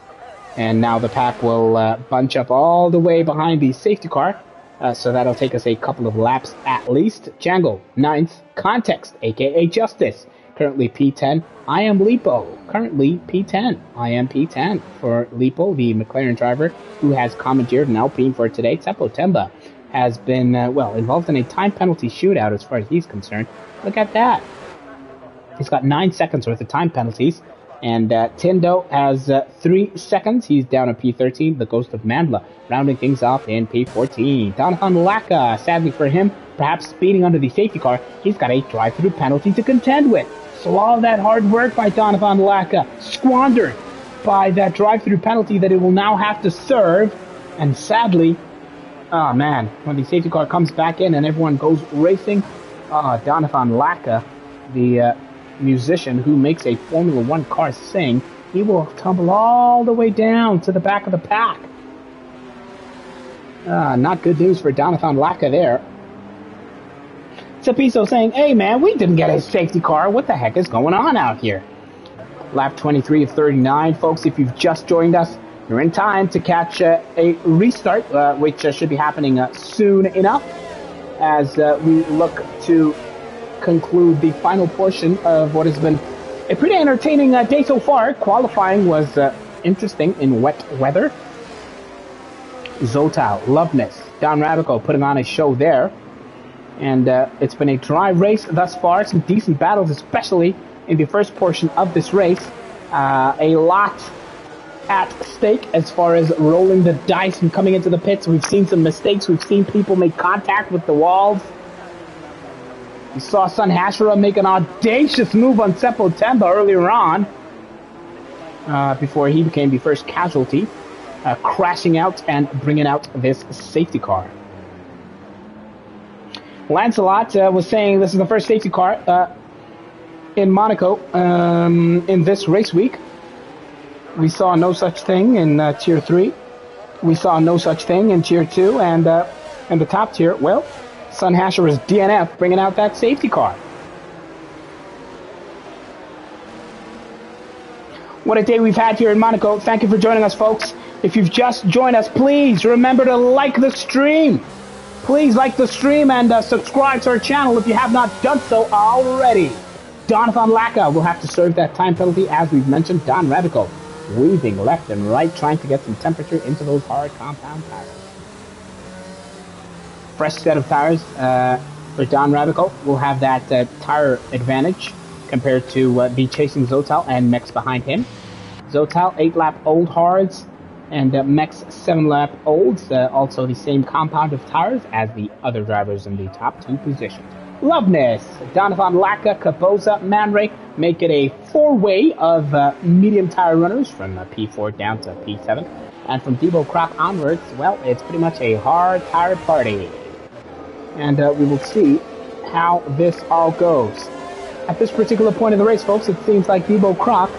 Speaker 1: And now the pack will bunch up all the way behind the safety car. So that'll take us a couple of laps at least. Django, 9th. Context, a.k.a. Justice, currently P10. I am Lipo, currently P10. I am P10 for Lipo, the McLaren driver who has commandeered an Alpine for today. Teppo Temba has been, involved in a time penalty shootout as far as he's concerned. Look at that. He's got 9 seconds worth of time penalties. And Tindo has 3 seconds. He's down at P13. The Ghost of Mandla rounding things off in P14. Donovan Lacka, sadly for him, perhaps speeding under the safety car. He's got a drive-through penalty to contend with. So all that hard work by Donovan Lacka squandered by that drive-through penalty that he will now have to serve. And sadly, oh man, when the safety car comes back in and everyone goes racing, Donovan Lacka, the musician who makes a Formula 1 car sing, he will tumble all the way down to the back of the pack. Not good news for Donovan Lacka there. Sapiso saying, hey man, we didn't get a safety car. What the heck is going on out here? Lap 23 of 39, folks. If you've just joined us, you're in time to catch a restart, which should be happening soon enough as we look to conclude the final portion of what has been a pretty entertaining day so far. Qualifying was interesting in wet weather. Zotal, Loveness, Don Ravico putting on a show there. And it's been a dry race thus far. Some decent battles, especially in the first portion of this race. A lot at stake as far as rolling the dice and coming into the pits. We've seen some mistakes. We've seen people make contact with the walls. We saw Sun Hashira make an audacious move on Seppo Temba earlier on, before he became the first casualty, crashing out and bringing out this safety car. Lancelot was saying this is the first safety car in Monaco in this race week. We saw no such thing in Tier 3. We saw no such thing in Tier 2, and in the top tier, well, Sun Hashira's DNF bringing out that safety car. What a day we've had here in Monaco. Thank you for joining us, folks. If you've just joined us, please remember to like the stream. Please like the stream and subscribe to our channel if you have not done so already. Donovan Laka will have to serve that time penalty, as we've mentioned. Don Radical weaving left and right, trying to get some temperature into those hard compound tires. Fresh set of tires for Don Radical will have that tire advantage compared to the chasing Zotal and Mex behind him. Zotal 8-lap old hards and Mex 7-lap olds, also the same compound of tires as the other drivers in the top 2 positions. Loveness, Donovan Laka, Caboza, Man Ray make it a 4-way of medium tire runners from P4 down to P7. And from Debo Croc onwards, well, it's pretty much a hard tire party. And we will see how this all goes. At this particular point in the race, folks, it seems like Debo Croc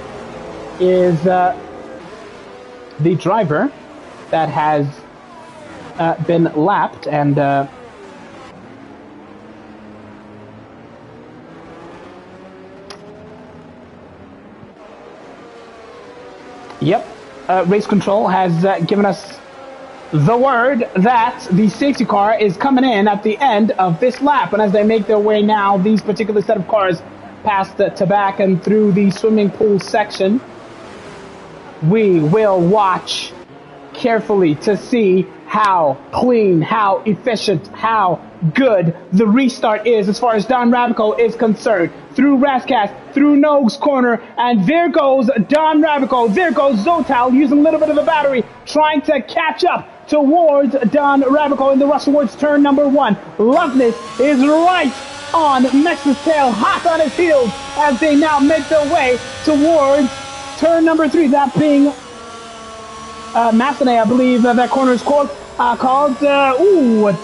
Speaker 1: is the driver that has been lapped, and yep, race control has given us the word that the safety car is coming in at the end of this lap. And as they make their way now, these particular set of cars past the Tabac and through the swimming pool section, we will watch carefully to see how clean, how efficient, how good the restart is as far as Don Radical is concerned. Through Rascast, through Nogue's corner, and there goes Don Radical. There goes Zotal using a little bit of the battery, trying to catch up towards Don Radical in the rush towards turn number 1. Loveness is right on Mex's tail, hot on his heels, as they now make their way towards turn number 3. That being Massenet, I believe that corner is called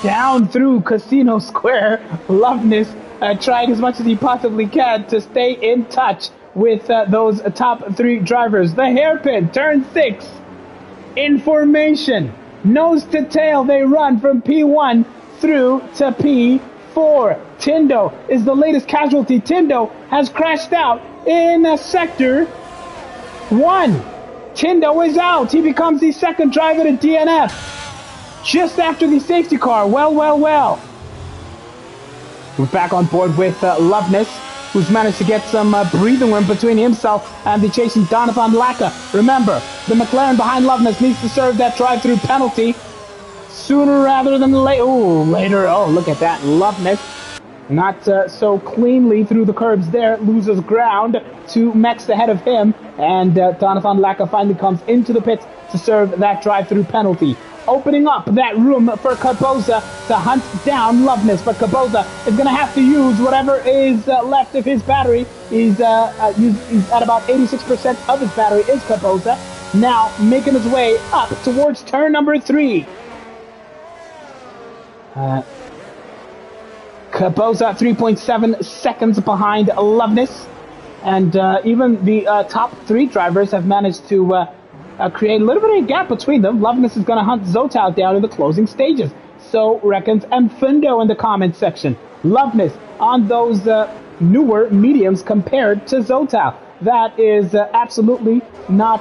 Speaker 1: down through Casino Square. Loveness trying as much as he possibly can to stay in touch with those top 3 drivers. The hairpin, turn 6, information, nose to tail, they run from P1 through to P4. Tindo is the latest casualty. Tindo has crashed out in sector 1. Tindo is out. He becomes the second driver to DNF just after the safety car. Well. We're back on board with Loveness, who's managed to get some breathing room between himself and the chasing Donovan Laka. Remember, the McLaren behind Loveness needs to serve that drive-through penalty sooner rather than later. Later. Oh, look at that. Loveness not so cleanly through the curbs there, loses ground to Mex ahead of him, and Donovan Laka finally comes into the pits to serve that drive-through penalty, opening up that room for Caboza to hunt down Loveness. But Caboza is going to have to use whatever is left of his battery. He's at about 86% of his battery is Caboza, now making his way up towards turn number 3. Caboza 3.7 seconds behind Loveness, and even the top 3 drivers have managed to create a little bit of a gap between them. Loveness is going to hunt Zotal down in the closing stages. So reckons Mfundo in the comment section. Loveness on those newer mediums compared to Zotal. That is absolutely not...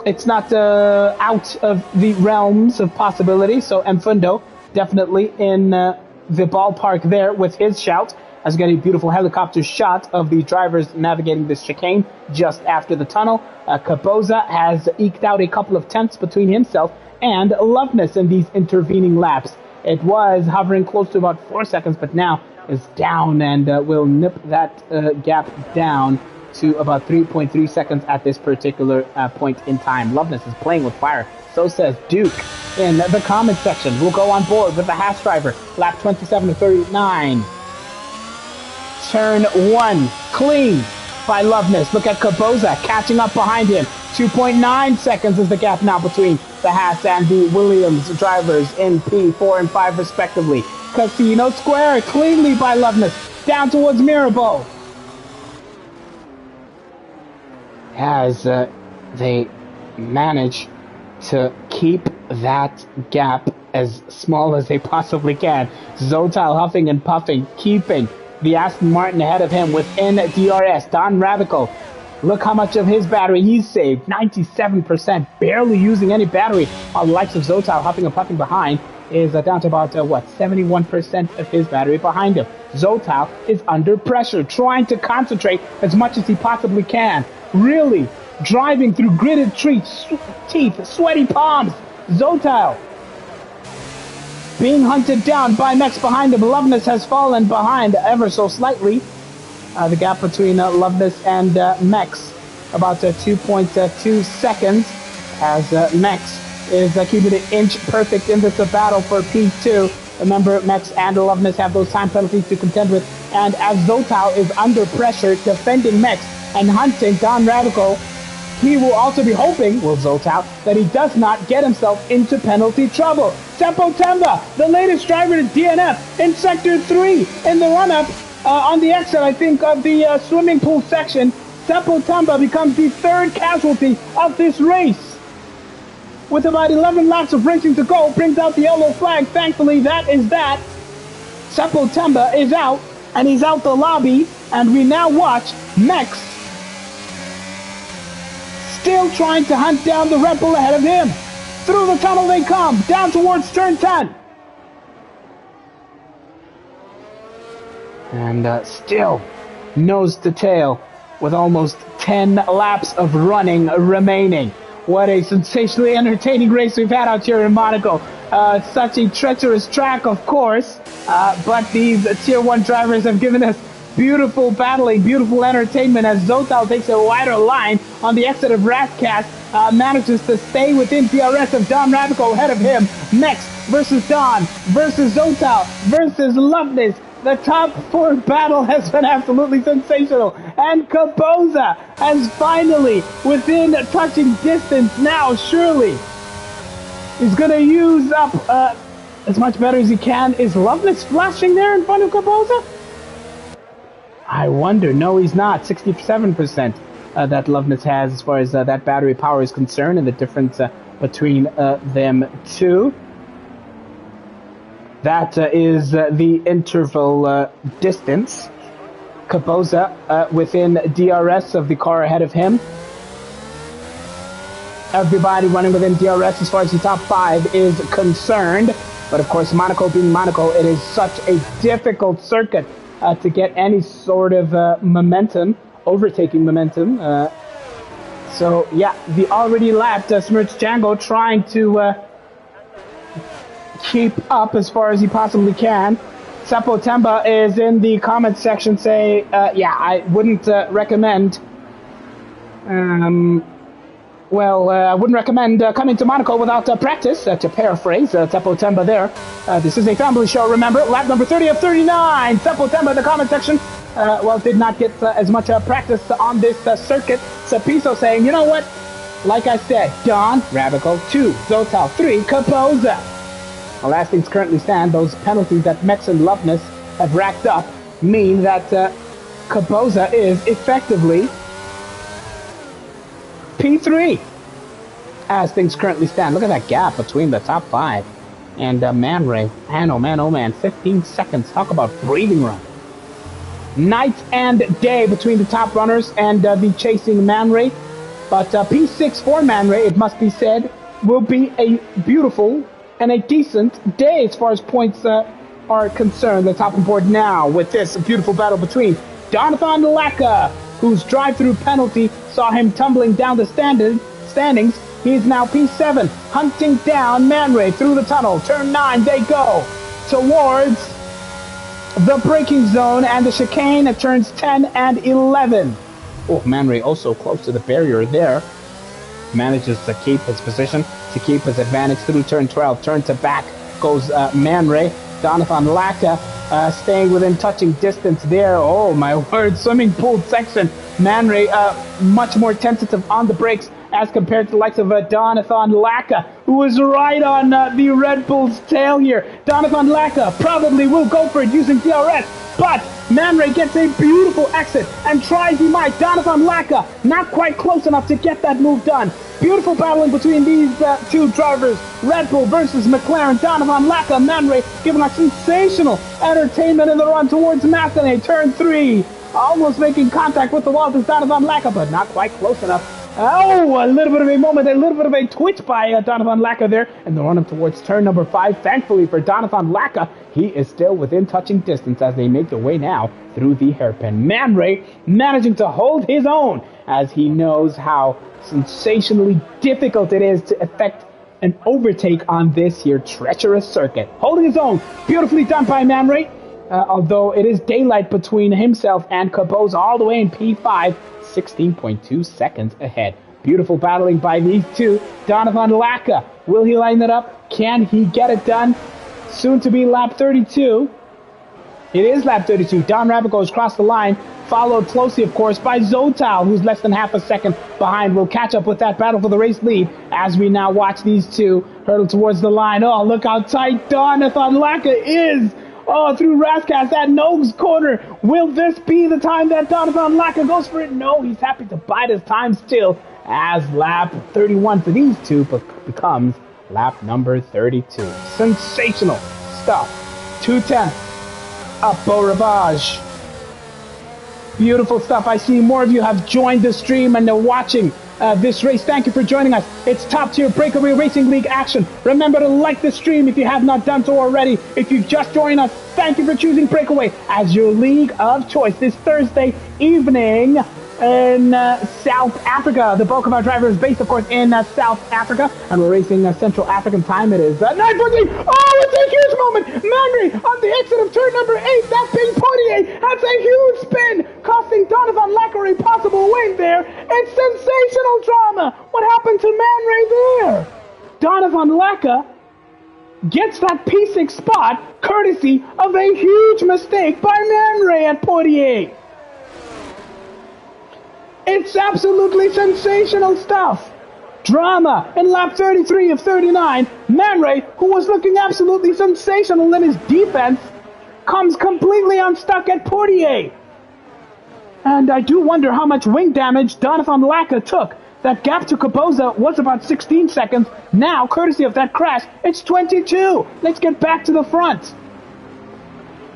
Speaker 1: it's not out of the realms of possibility. So Mfundo definitely in the ballpark there with his shout. As got a beautiful helicopter shot of the drivers navigating this chicane just after the tunnel. Caboza has eked out a couple of tenths between himself and Loveness in these intervening laps. It was hovering close to about 4 seconds, but now is down and will nip that gap down to about 3.3 seconds at this particular point in time. Loveness is playing with fire. So says Duke in the comment section. We'll go on board with the Haas driver. Lap 27 to 39. Turn 1, clean by Loveness. Look at Kaboza catching up behind him. 2.9 seconds is the gap now between the Haas and the Williams drivers in P4 and 5 respectively. Casino Square cleanly by Loveness down towards Mirabeau. As they manage to keep that gap as small as they possibly can. Zotal huffing and puffing, keeping the Aston Martin ahead of him within DRS. Don Ravico, look how much of his battery he's saved. 97%, barely using any battery. While the likes of Zotal huffing and puffing behind is down to about, 71% of his battery behind him. Zotal is under pressure, trying to concentrate as much as he possibly can. Really driving through gritted teeth, sweaty palms. Zotal being hunted down by Mex behind him. Loveness has fallen behind ever so slightly. The gap between Loveness and Mex about 2.2 seconds as Mex is keeping it inch perfect in this battle for P2. Remember, Mex and Loveness have those time penalties to contend with, and as Zotal is under pressure defending Mex and hunting Don Radical, he will also be hoping, will Zotal, that he does not get himself into penalty trouble. Seppo Temba, the latest driver to DNF in Sector 3 in the run-up on the exit, I think, of the swimming pool section. Seppo Temba becomes the third casualty of this race. With about 11 laps of racing to go, brings out the yellow flag. Thankfully, that is that. Seppo Temba is out, and he's out the lobby, and we now watch Mex still trying to hunt down the Red Bull ahead of him. Through the tunnel they come, down towards turn 10. And still nose to tail with almost 10 laps of running remaining. What a sensationally entertaining race we've had out here in Monaco. Such a treacherous track, of course, but these Tier 1 drivers have given us beautiful battling, beautiful entertainment as Zotal takes a wider line on the exit of Rascast, manages to stay within DRS of Don Ravico ahead of him. Mex versus Don versus Zotal versus Loveness. The top 4 battle has been absolutely sensational. And Kaboza has finally, within touching distance now, surely, is going to use up as much better as he can. Is Loveness flashing there in front of Kaboza? I wonder. No, he's not. 67% that Loveness has as far as that battery power is concerned, and the difference between them two. That is the interval distance. Kaboza within DRS of the car ahead of him. Everybody running within DRS as far as the top 5 is concerned. But of course, Monaco being Monaco, it is such a difficult circuit to get any sort of momentum, overtaking momentum. So yeah, the already lapped Smirch Django trying to keep up as far as he possibly can. Seppo Temba is in the comment section saying, yeah, I wouldn't recommend, I wouldn't recommend coming to Monaco without practice, to paraphrase Seppo Temba there. This is a family show, remember. Lap number 30 of 39. Seppo Temba in the comment section, did not get as much practice on this circuit. Sapiso saying, you know what? Like I said, Don, Radical, 2, Zotal, 3, Kaboza. Well, as things currently stand, those penalties that Mex and Loveness have racked up mean that Kaboza is effectively P3 as things currently stand. Look at that gap between the top 5 and Man Ray. Man, oh man, 15 seconds. Talk about breathing room. Night and day between the top runners and the chasing Man Ray. But P6 for Man Ray, it must be said, will be a beautiful and a decent day as far as points are concerned. The top on board now with this beautiful battle between Jonathan Laka, whose drive-through penalty saw him tumbling down the standings, He's now P7, hunting down Man Ray through the tunnel. Turn 9, they go towards the braking zone and the chicane at turns 10 and 11. Oh, Man Ray also close to the barrier there. Manages to keep his position, to keep his advantage through turn 12. Turn to back goes Man Ray. Donovan Laka staying within touching distance there. Oh my word, swimming pool section. Man Ray much more tentative on the brakes as compared to the likes of Donovan Laka, who is right on the Red Bull's tail here. Donovan Laka probably will go for it using DRS, but Man Ray gets a beautiful exit and tries he might. Donovan Laka not quite close enough to get that move done. Beautiful battling between these two drivers. Red Bull versus McLaren. Donovan Laka, Man Ray giving us sensational entertainment in the run towards Matinee. Turn 3. Almost making contact with the wall is Donovan Laka, but not quite close enough. Oh, a little bit of a moment, a little bit of a twitch by Donovan Laka there, and the run up towards turn number 5. Thankfully for Donovan Laka, he is still within touching distance as they make their way now through the hairpin. Man Ray managing to hold his own as he knows how sensationally difficult it is to effect an overtake on this here treacherous circuit. Holding his own, beautifully done by Man Ray, although it is daylight between himself and Caboz all the way in P5. 16.2 seconds ahead. Beautiful battling by these two. Donovan Laka, will he line it up? Can he get it done? Soon to be lap 32. It is lap 32. Don Rabico has crossed the line, followed closely, of course, by Zotal, who's less than half a second behind. Will catch up with that battle for the race lead as we now watch these two hurdle towards the line. Oh, look how tight Donovan Laka is. Oh, through Rascas, that nose corner. Will this be the time that Donovan Laka goes for it? No, he's happy to bide his time still as lap 31 for these two becomes lap number 32. Sensational stuff. 210. Up Beau Rivage. Beautiful stuff. I see more of you have joined the stream and are watching this race. Thank you for joining us. It's top tier BrakeAway Racing League action. Remember to like the stream if you have not done so already. If you've just joined us, thank you for choosing BrakeAway as your league of choice this Thursday evening in South Africa. The bulk of our driver is based, of course, in South Africa, and we're racing Central African time. It is 9:14. Oh, it's a huge moment. Man Ray on the exit of turn number 8. That being Poitier has a huge spin, costing Donovan Laka a possible win there. It's sensational drama. What happened to Man Ray there? Donovan Laka gets that P6 spot courtesy of a huge mistake by Man Ray at Poitier. It's absolutely sensational stuff. Drama in lap 33 of 39. Man Ray, who was looking absolutely sensational in his defense, comes completely unstuck at Poitier. And I do wonder how much wing damage Donovan Laka took. That gap to Caboza was about 16 seconds. Now, courtesy of that crash, it's 22. Let's get back to the front.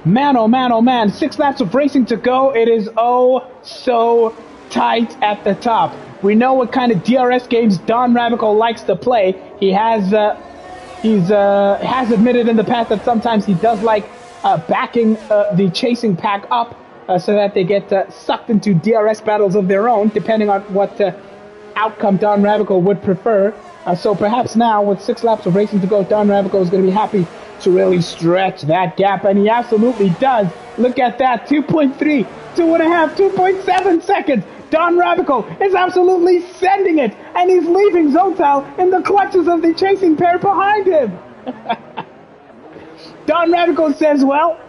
Speaker 1: Man, oh man, oh man. 6 laps of racing to go. It is oh so tight at the top. We know what kind of DRS games Don Rabico likes to play. He has admitted in the past that sometimes he does like backing the chasing pack up so that they get sucked into DRS battles of their own, depending on what outcome Don Rabico would prefer. So perhaps now, with 6 laps of racing to go, Don Rabico is going to be happy to really stretch that gap, and he absolutely does. Look at that, 2.3, 2.5, 2.7 seconds. Don Rabico is absolutely sending it, and he's leaving Zotal in the clutches of the chasing pair behind him. Don Rabico says, well,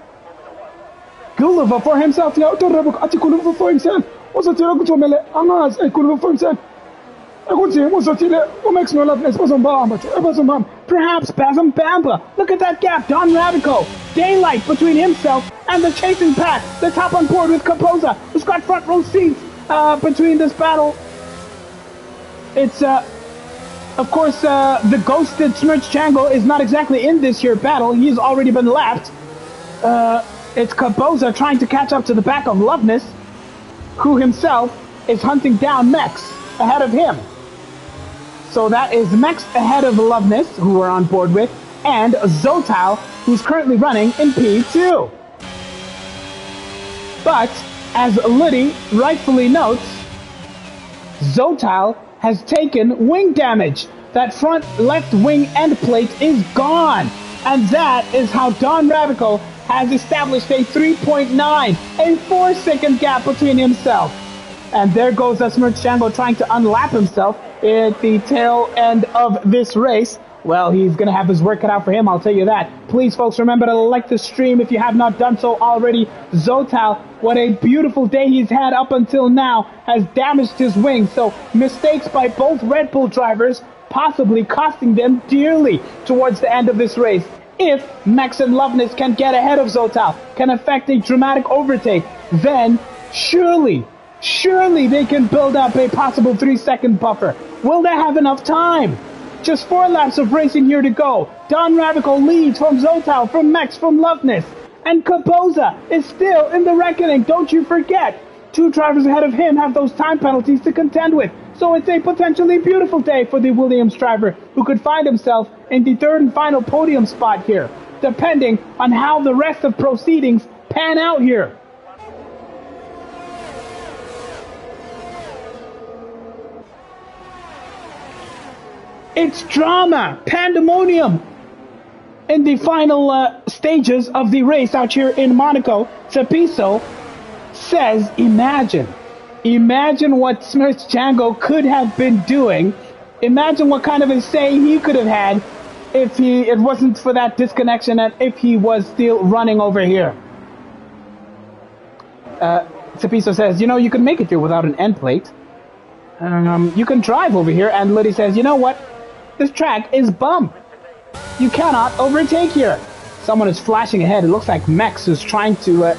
Speaker 1: Gulliver for himself. Don Rabico, Gulliver for himself. Also, perhaps Basim Bamba. Look at that gap. Don Rabico. Daylight between himself and the chasing pack. The top on board with Capoza, who's got front row seats between this battle. It's, of course, the ghosted Smirch Chango is not exactly in this here battle. He's already been lapped. It's Capoza trying to catch up to the back of Loveness, who himself is hunting down Mex ahead of him. So that is Mex ahead of Loveness, who we're on board with, and Zotal, who's currently running in P2. But, as Liddy rightfully notes, Zotal has taken wing damage. That front left wing end plate is gone. And that is how Don Ravico has established a 3.9, a 4-second gap between himself. And there goes Smirch Django trying to unlap himself at the tail end of this race. Well, he's going to have his work cut out for him, I'll tell you that. Please, folks, remember to like the stream if you have not done so already. Zotal, what a beautiful day he's had up until now, has damaged his wing. So mistakes by both Red Bull drivers, possibly costing them dearly towards the end of this race. If Max and Loveness can get ahead of Zotal, can effect a dramatic overtake, then surely they can build up a possible 3-second buffer. Will they have enough time? Just 4 laps of racing here to go. Don Ravico leads from Zotal, from Max, from Loveness. And Capoza is still in the reckoning, don't you forget. 2 drivers ahead of him have those time penalties to contend with. So it's a potentially beautiful day for the Williams driver, who could find himself in the 3rd and final podium spot here, depending on how the rest of proceedings pan out here. It's drama, pandemonium in the final stages of the race out here in Monaco. Cepiso says, imagine what Smirch Django could have been doing. Imagine what kind of a say he could have had if it wasn't for that disconnection and if he was still running over here. Cepiso says, you can make it here without an end plate. You can drive over here. And Liddy says, you know what? This track is bum. You cannot overtake here. Someone is flashing ahead. It looks like Max is trying to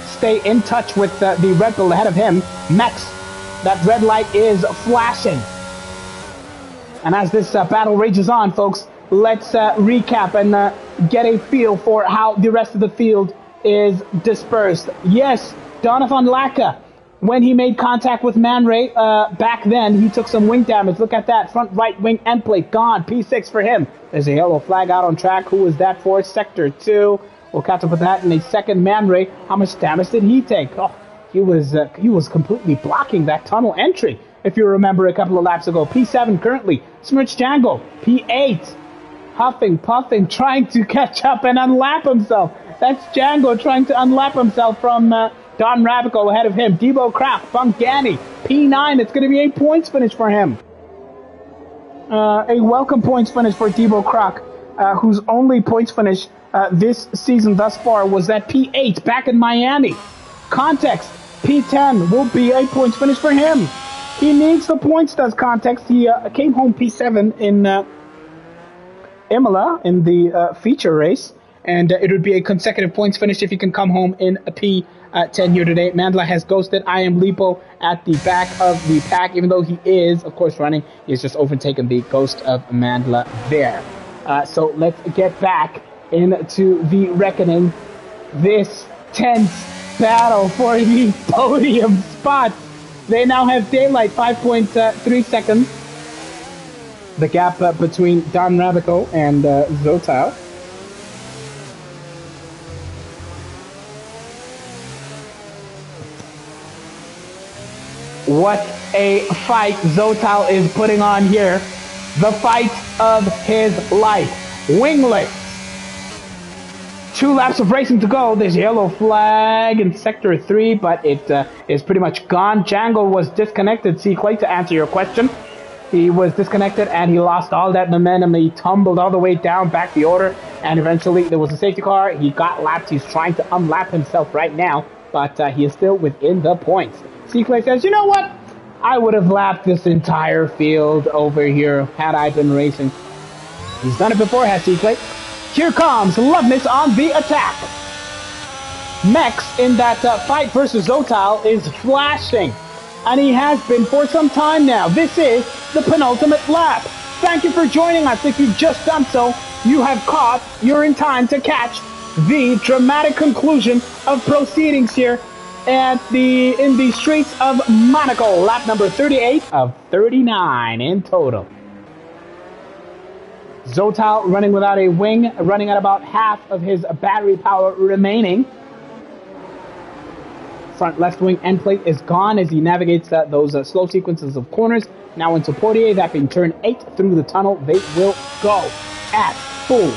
Speaker 1: stay in touch with the Red Bull ahead of him. Max, that red light is flashing. And as this battle rages on, folks, let's recap and get a feel for how the rest of the field is dispersed. Yes, Donovan Laka, when he made contact with Man Ray back then, he took some wing damage. Look at that, front right wing end plate gone. P6 for him. There's a yellow flag out on track. Who is that for? Sector 2. We'll catch up with that in a second. Man Ray, how much damage did he take? Oh, he was completely blocking that tunnel entry, if you remember a couple of laps ago. P7 currently. Smirch Django, P8. Huffing, puffing, trying to catch up and unlap himself. That's Django trying to unlap himself from Don Ravico ahead of him. Debo Kraft, Bungani, P9. It's going to be a points finish for him. A welcome points finish for Debo Kraft, whose only points finish this season thus far was that P8 back in Miami. Context, P10 will be a points finish for him. He needs the points, does Context. He came home P7 in Imola in the feature race. And it would be a consecutive points finish if he can come home in a P10 here today. Mandla has ghosted. I am Lipo at the back of the pack. Even though he is, of course, running, he's just overtaken the ghost of Mandla there. So let's get back into the reckoning. This tense battle for the podium spot. They now have daylight, 5.3 seconds. The gap between Don Ravico and Zotal. What a fight Zotal is putting on here. The fight of his life. Wingless. 2 laps of racing to go. There's a yellow flag in Sector 3, but it is pretty much gone. Django was disconnected, C. Clay, to answer your question. He was disconnected and he lost all that momentum. He tumbled all the way down back the order, and eventually there was a safety car. He got lapped. He's trying to unlap himself right now, but he is still within the points. C. Clay says, you know what? I would have lapped this entire field over here had I been racing. He's done it before, has C. Clay. Here comes Loveness on the attack. Max in that fight versus Zotal is flashing, and he has been for some time now. This is the penultimate lap. Thank you for joining us. If you've just done so, you're in time to catch the dramatic conclusion of proceedings here in the streets of Monaco. Lap number 38 of 39 in total. Zotal running without a wing, running at about half of his battery power remaining. front left wing end plate is gone as he navigates those slow sequences of corners. Now into Portier, that being turn 8 through the tunnel. They will go at full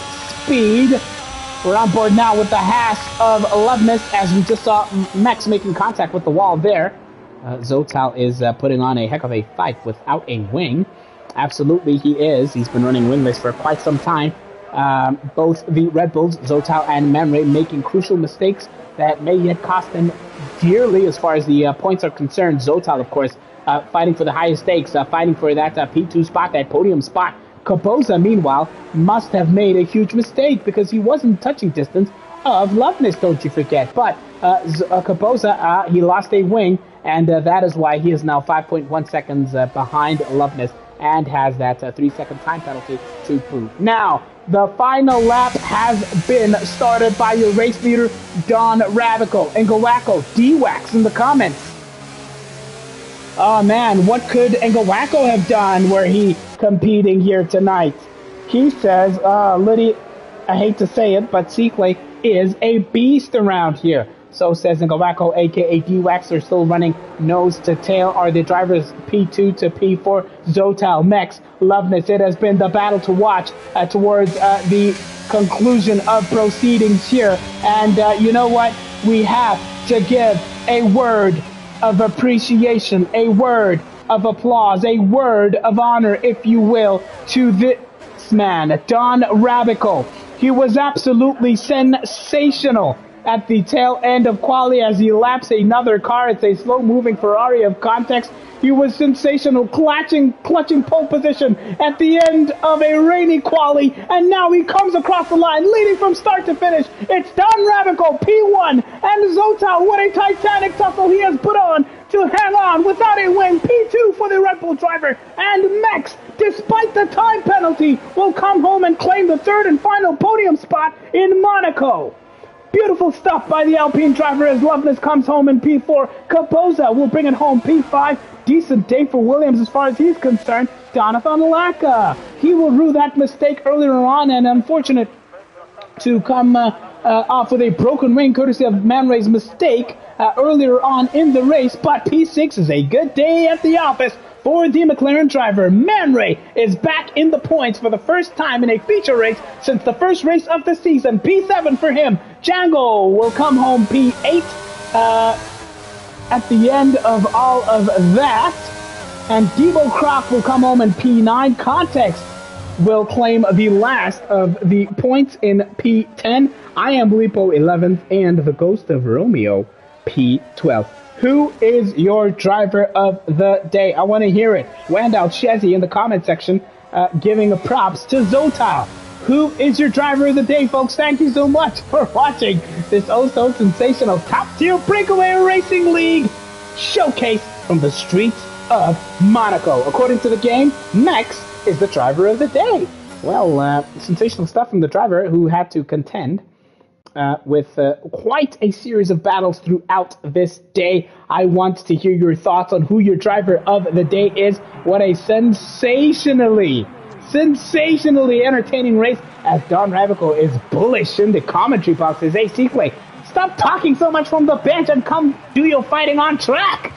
Speaker 1: speed. We're on board now with the Haas of Loveness as we just saw Max making contact with the wall there. Zotal is putting on a heck of a fight without a wing. Absolutely he is. He's been running wingless for quite some time. Both the Red Bulls, Zotal and Memre, making crucial mistakes that may yet cost them dearly as far as the points are concerned. Zotal, of course, fighting for the highest stakes, fighting for that P2 spot, that podium spot. Kaboza, meanwhile, must have made a huge mistake because he wasn't touching distance of Loveness, don't you forget. But Kaboza, he lost a wing, and that is why he is now 5.1 seconds behind Loveness and has that 3-second time penalty to prove. Now, the final lap has been started by your race leader, Don Ravico. And Ngawako, D-Wax in the comments. Oh man, what could Ngawako have done were he competing here tonight? He says, Liddy, I hate to say it, but Seekley is a beast around here. So says Ngawako, aka D-Wax. They're still running nose to tail. Are the drivers P2 to P4? Zotal, Mex, Loveness. It has been the battle to watch towards the conclusion of proceedings here. And you know what? We have to give a word of appreciation, a word of applause, a word of honor, if you will, to this man, Don Rabico. He was absolutely sensational at the tail end of quali as he laps another car. It's a slow-moving Ferrari of context. He was sensational, clutching pole position at the end of a rainy quali, and now he comes across the line, leading from start to finish. It's Don Ravico, P1, and Zotal. What a titanic tussle he has put on to hang on without a win. P2 for the Red Bull driver, and Max, despite the time penalty, will come home and claim the third and final podium spot in Monaco. Beautiful stuff by the Alpine driver as Loveness comes home in P4. Kapoza will bring it home P5. Decent day for Williams as far as he's concerned. Jonathan Laka, he will rue that mistake earlier on, and unfortunate to come off with a broken wing courtesy of Manray's mistake earlier on in the race. But P6 is a good day at the office for the McLaren driver. Man Ray is back in the points for the first time in a feature race since the first race of the season. P7 for him. Django will come home P8 at the end of all of that. And Debo Croc will come home in P9. Context will claim the last of the points in P10. I am Lipo 11th and the Ghost of Romeo P12. Who is your driver of the day? I want to hear it. Wandal Shezi in the comment section giving props to Zotal. Who is your driver of the day, folks? Thank you so much for watching this oh-so sensational top-tier BrakeAway Racing League showcase from the streets of Monaco. According to the game, Max is the driver of the day. Well, sensational stuff from the driver who had to contend with quite a series of battles throughout this day. I want to hear your thoughts on who your driver of the day is. What a sensationally entertaining race as Don Ravico is bullish in the commentary boxes. Hey, Seekley, stop talking so much from the bench and come do your fighting on track.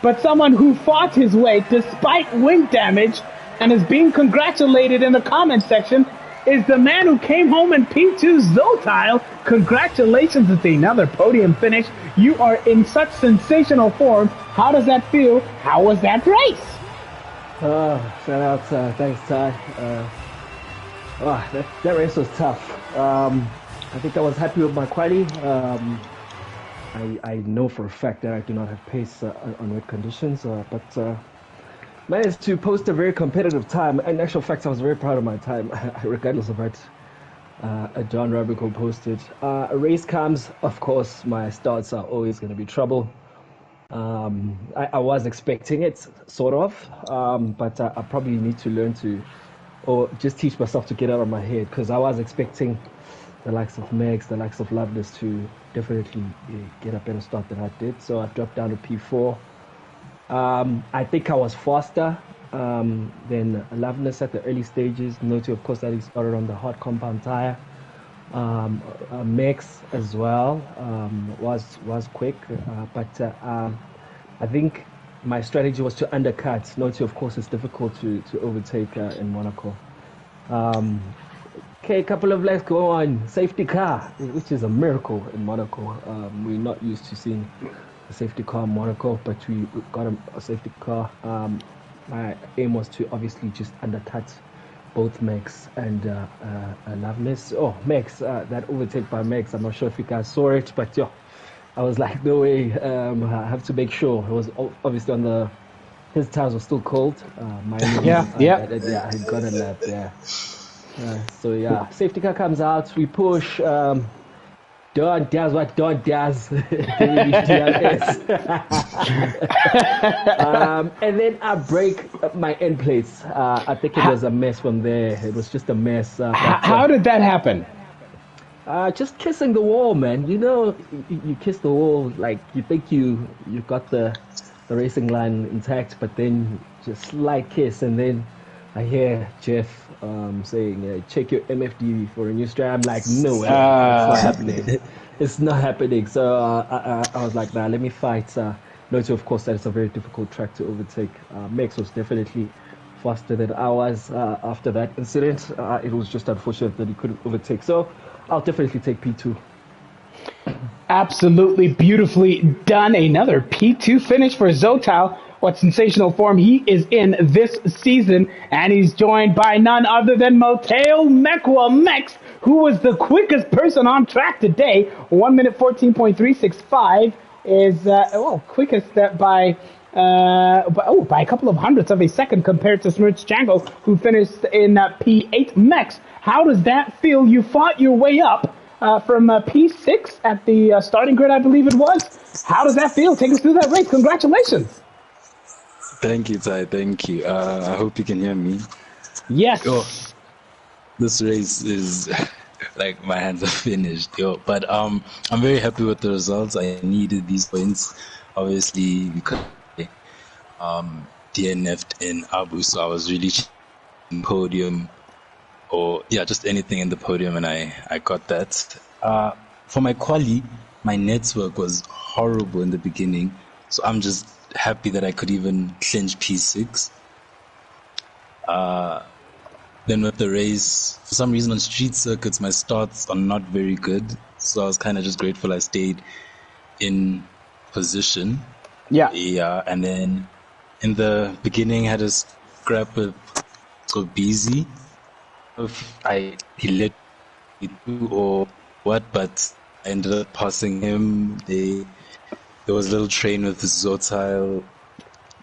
Speaker 1: But someone who fought his way despite wing damage and is being congratulated in the comment section is the man who came home in P2, Zotal. Congratulations, it's another podium finish. You are in such sensational form. How does that feel? How was that race?
Speaker 2: Shout out, thanks, Ty. That race was tough. I think I was happy with my quali. I know for a fact that I do not have pace on wet conditions, but managed to post a very competitive time. In actual fact, I was very proud of my time, regardless of what John Rabico posted. A race comes, of course, my starts are always going to be trouble. I was expecting it, sort of, but I probably need to learn to, or just teach myself to get out of my head, because I was expecting the likes of Megs, the likes of Loveness to definitely get a better start than I did. So I dropped down to P4. I think I was faster than Loveness at the early stages. Note, of course, that he started on the hard compound tire. Mix as well was quick, but I think my strategy was to undercut. Note, of course, it's difficult to overtake in Monaco. Okay, a couple of legs go on. Safety car, which is a miracle in Monaco. We're not used to seeing a safety car in Monaco, but we got a safety car. My aim was to obviously just undercut both Max and Loveness. Oh, Max, that overtake by Max. I'm not sure if you guys saw it, but yeah, I was like, no way. I have to make sure. It was obviously on the. His tires were still cold.
Speaker 1: Yeah.
Speaker 2: I got a lap there. So yeah, safety car comes out. We push. Don't does what don't does. And then I break my end plates. I think it was a mess from there. It was just a mess.
Speaker 1: How did that happen?
Speaker 2: Just kissing the wall, man. You know, you kiss the wall like you think you got the racing line intact, but then just slight kiss, and then I hear Jeff saying, check your MFD for a new strap. I'm like, no, it's not happening. It's not happening. So I was like, nah, let me fight. Noting, of course, that it's a very difficult track to overtake. Max was definitely faster than I was after that incident. It was just unfortunate that he couldn't overtake. So I'll definitely take P2.
Speaker 1: Absolutely beautifully done. Another P2 finish for Zotal. What sensational form he is in this season. And he's joined by none other than Mateo Mekwa Mex, who was the quickest person on track today. 1 minute 14.365 is, quickest by a couple of hundredths of a second compared to Smirch Django, who finished in P8. Mex, how does that feel? You fought your way up from P6 at the starting grid, I believe it was. How does that feel? Take us through that race. Congratulations.
Speaker 3: Thank you, Ty. Thank you. I hope you can hear me.
Speaker 1: Yes.
Speaker 3: Oh, this race is like my hands are finished. But I'm very happy with the results. I needed these points, obviously, because DNF'd in Abu, so I was really in podium or just anything in the podium, and I got that. For my quali, my network was horrible in the beginning, so I'm just happy that I could even clinch P6. Then with the race, for some reason on street circuits, my starts are not very good, so I was kind of just grateful I stayed in position. Yeah, and then in the beginning, I had a scrap with Gobizi. If he let me through or what, but I ended up passing him. There was a little train with Zotal,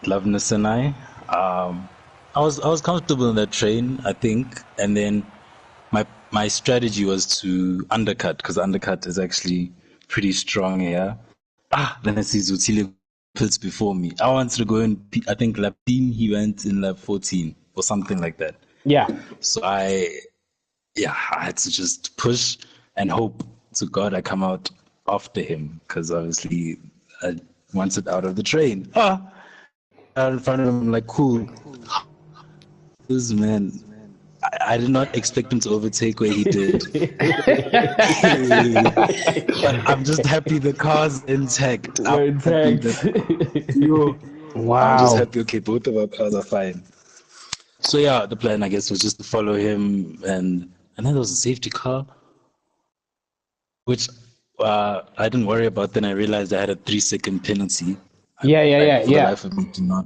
Speaker 3: Loveness, and I. I was comfortable in that train, I think, and then my strategy was to undercut, because undercut is actually pretty strong here. Then I see Zotile pills before me. I wanted to go in, I think lap 10, he went in lap 14 or something like that.
Speaker 1: Yeah.
Speaker 3: So I had to just push and hope to God I come out after him, because obviously I wanted out of the train. In front of him, I'm like, cool. This man, I did not expect him to overtake where he did. But I'm just happy the car's intact.
Speaker 2: We're intact.
Speaker 1: Wow.
Speaker 3: I'm just happy, okay, both of our cars are fine. So yeah, the plan, I guess, was just to follow him, and then there was a safety car, which I didn't worry about. Then I realized I had a 3-second penalty. For the life of me, do not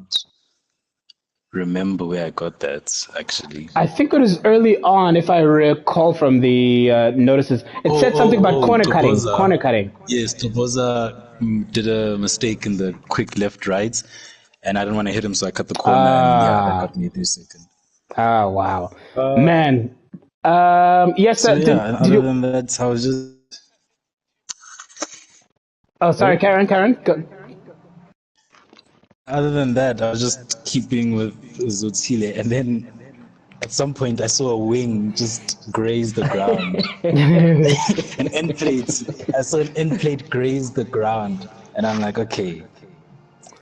Speaker 3: remember where I got that, actually.
Speaker 1: I think it was early on, if I recall from the notices. It said something about corner cutting.
Speaker 3: Yes, Toboza did a mistake in the quick left-right, and I didn't want to hit him, so I cut the corner, and that got me a 3-second.
Speaker 1: Oh, wow. Man. Yes,
Speaker 3: so other than that, I was just...
Speaker 1: Oh, sorry, Karen. Go.
Speaker 3: Other than that, I was just keeping with Zotile, and then at some point I saw a wing just graze the ground. An end plate. I saw an end plate graze the ground, and I'm like, okay,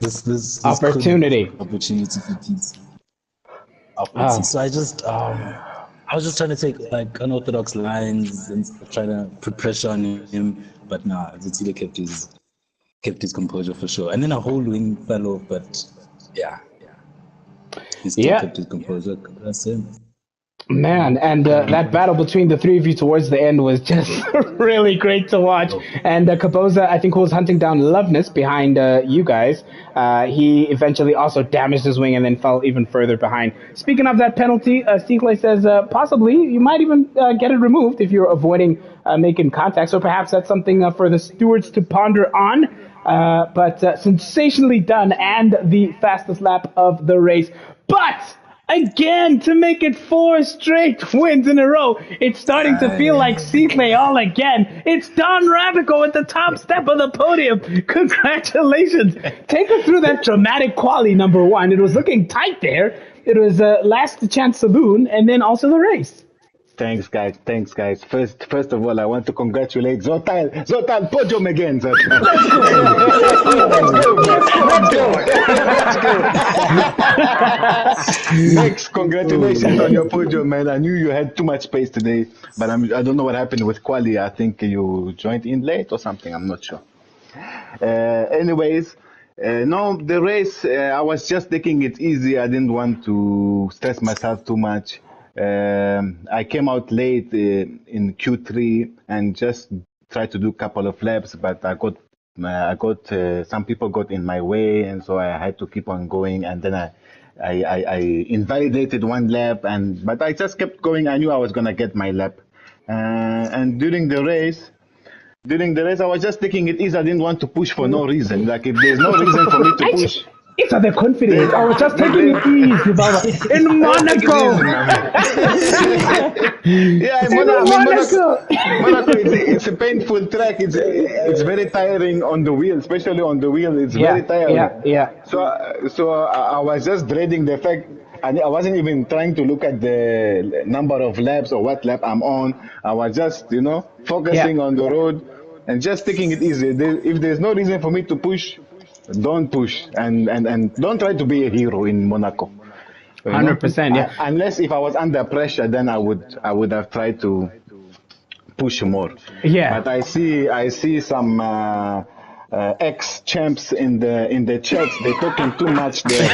Speaker 3: this
Speaker 1: opportunity
Speaker 3: for pizza. So I just I was just trying to take like unorthodox lines and trying to put pressure on him, but nah, Zitile kept his composure for sure. And then a whole wing fell off, but yeah, he still kept his composure. That's him.
Speaker 1: Man, and that battle between the three of you towards the end was just really great to watch. And Kaboza, I think, who was hunting down Loveness behind you guys, he eventually also damaged his wing and then fell even further behind. Speaking of that penalty, Stigley says possibly you might even get it removed if you're avoiding making contact. So perhaps that's something for the stewards to ponder on. But sensationally done and the fastest lap of the race. But again, to make it 4 straight wins in a row, it's starting to feel like Seatley all again. It's Don Rabico at the top step of the podium. Congratulations. Take us through that dramatic quali, number one. It was looking tight there. It was last chance saloon and then also the race.
Speaker 4: Thanks, guys. First of all, I want to congratulate Zotal. Zotal, podium again, Zotal. Let's go. Next, congratulations on your podium, man. I knew you had too much space today, but I don't know what happened with quali. I think you joined in late or something. I'm not sure. Anyways, no, the race, I was just taking it easy. I didn't want to stress myself too much. I came out late in Q3 and just tried to do a couple of laps, but I got some people got in my way, and so I had to keep on going. And then I invalidated one lap, but I just kept going. I knew I was gonna get my lap. And during the race, I was just taking it easy. I didn't want to push for no reason. Like if there's no reason for me to push.
Speaker 1: It's the confidence. I was just taking it easy, Baba. In Monaco.
Speaker 4: Yeah, Monaco. Monaco, it's a painful track. It's very tiring on the wheel, especially on the wheel. It's very tiring.
Speaker 1: Yeah.
Speaker 4: So I was just dreading the fact. I wasn't even trying to look at the number of laps or what lap I'm on. I was just, focusing on the road and just taking it easy. If there's no reason for me to push, don't push and don't try to be a hero in Monaco.
Speaker 1: 100%, yeah.
Speaker 4: Unless if I was under pressure, then I would have tried to push more.
Speaker 1: Yeah.
Speaker 4: But I see some ex-champs in the chats. They're talking too much there.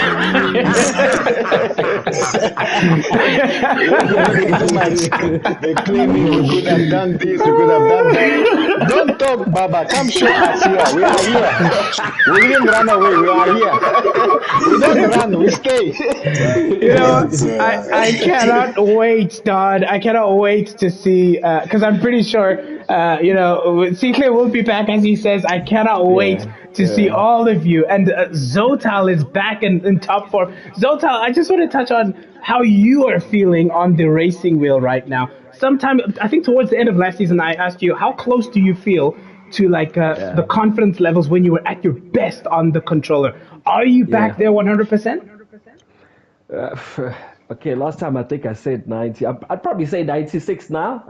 Speaker 4: They're claiming you could have done this, you could have done that. Don't talk, Baba. Come show us here. We are here. We didn't run away. We are here. We don't run. We stay.
Speaker 1: I cannot wait, Don. I cannot wait to see, because I'm pretty sure, Seaclair will be back, as he says. I cannot wait to see all of you. And Zotal is back in top form. Zotal, I just want to touch on how you are feeling on the racing wheel right now. Sometime, I think towards the end of last season, I asked you, how close do you feel to the confidence levels when you were at your best on the controller? Are you back there 100%?
Speaker 2: Okay, last time I think I said 90. I'd probably say 96 now.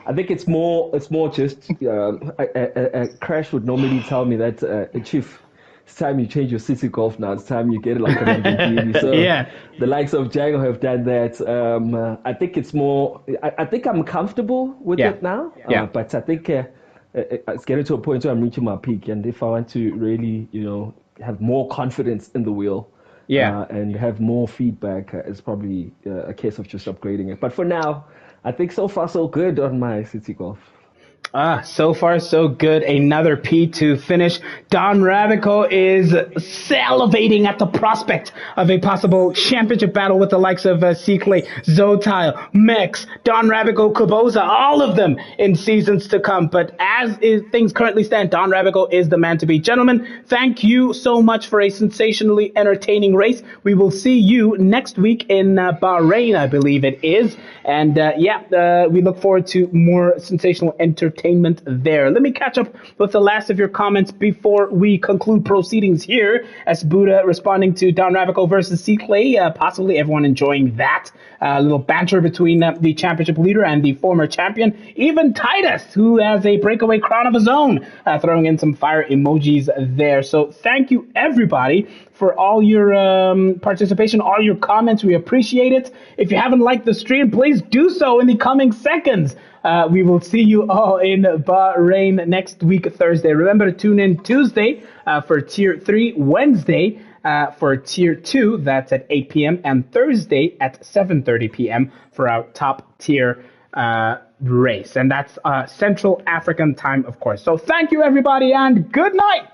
Speaker 2: I think it's more just a Crash would normally tell me that Chief, it's time you change your City Golf now. It's time you get like a Lamborghini. So the likes of Django have done that. I think it's more. I think I'm comfortable with it now. But I think it's getting to a point where I'm reaching my peak, and if I want to really, have more confidence in the wheel. And have more feedback, it's probably a case of just upgrading it. But for now, I think so far so good on my City Golf.
Speaker 1: So far so good. Another P2 finish. Don Rabico is salivating at the prospect of a possible championship battle with the likes of Seaclay, Zotail, Mex, Don Rabico, Kaboza, all of them in seasons to come. But as things currently stand, Don Rabico is the man to beat. Gentlemen, thank you so much for a sensationally entertaining race. We will see you next week in Bahrain, I believe it is. And we look forward to more sensational entertainment there. Let me catch up with the last of your comments before we conclude proceedings here. As Buddha responding to Don Rabico versus C-Clay, possibly everyone enjoying that. A little banter between the championship leader and the former champion. Even Titus, who has a breakaway crown of his own, throwing in some fire emojis there. So thank you, everybody, for all your participation, all your comments. We appreciate it. If you haven't liked the stream, please do so in the coming seconds. We will see you all in Bahrain next week, Thursday. Remember to tune in Tuesday for Tier 3, Wednesday for Tier 2, that's at 8 p.m., and Thursday at 7:30 p.m. for our top tier race. And that's Central African time, of course. So thank you, everybody, and good night.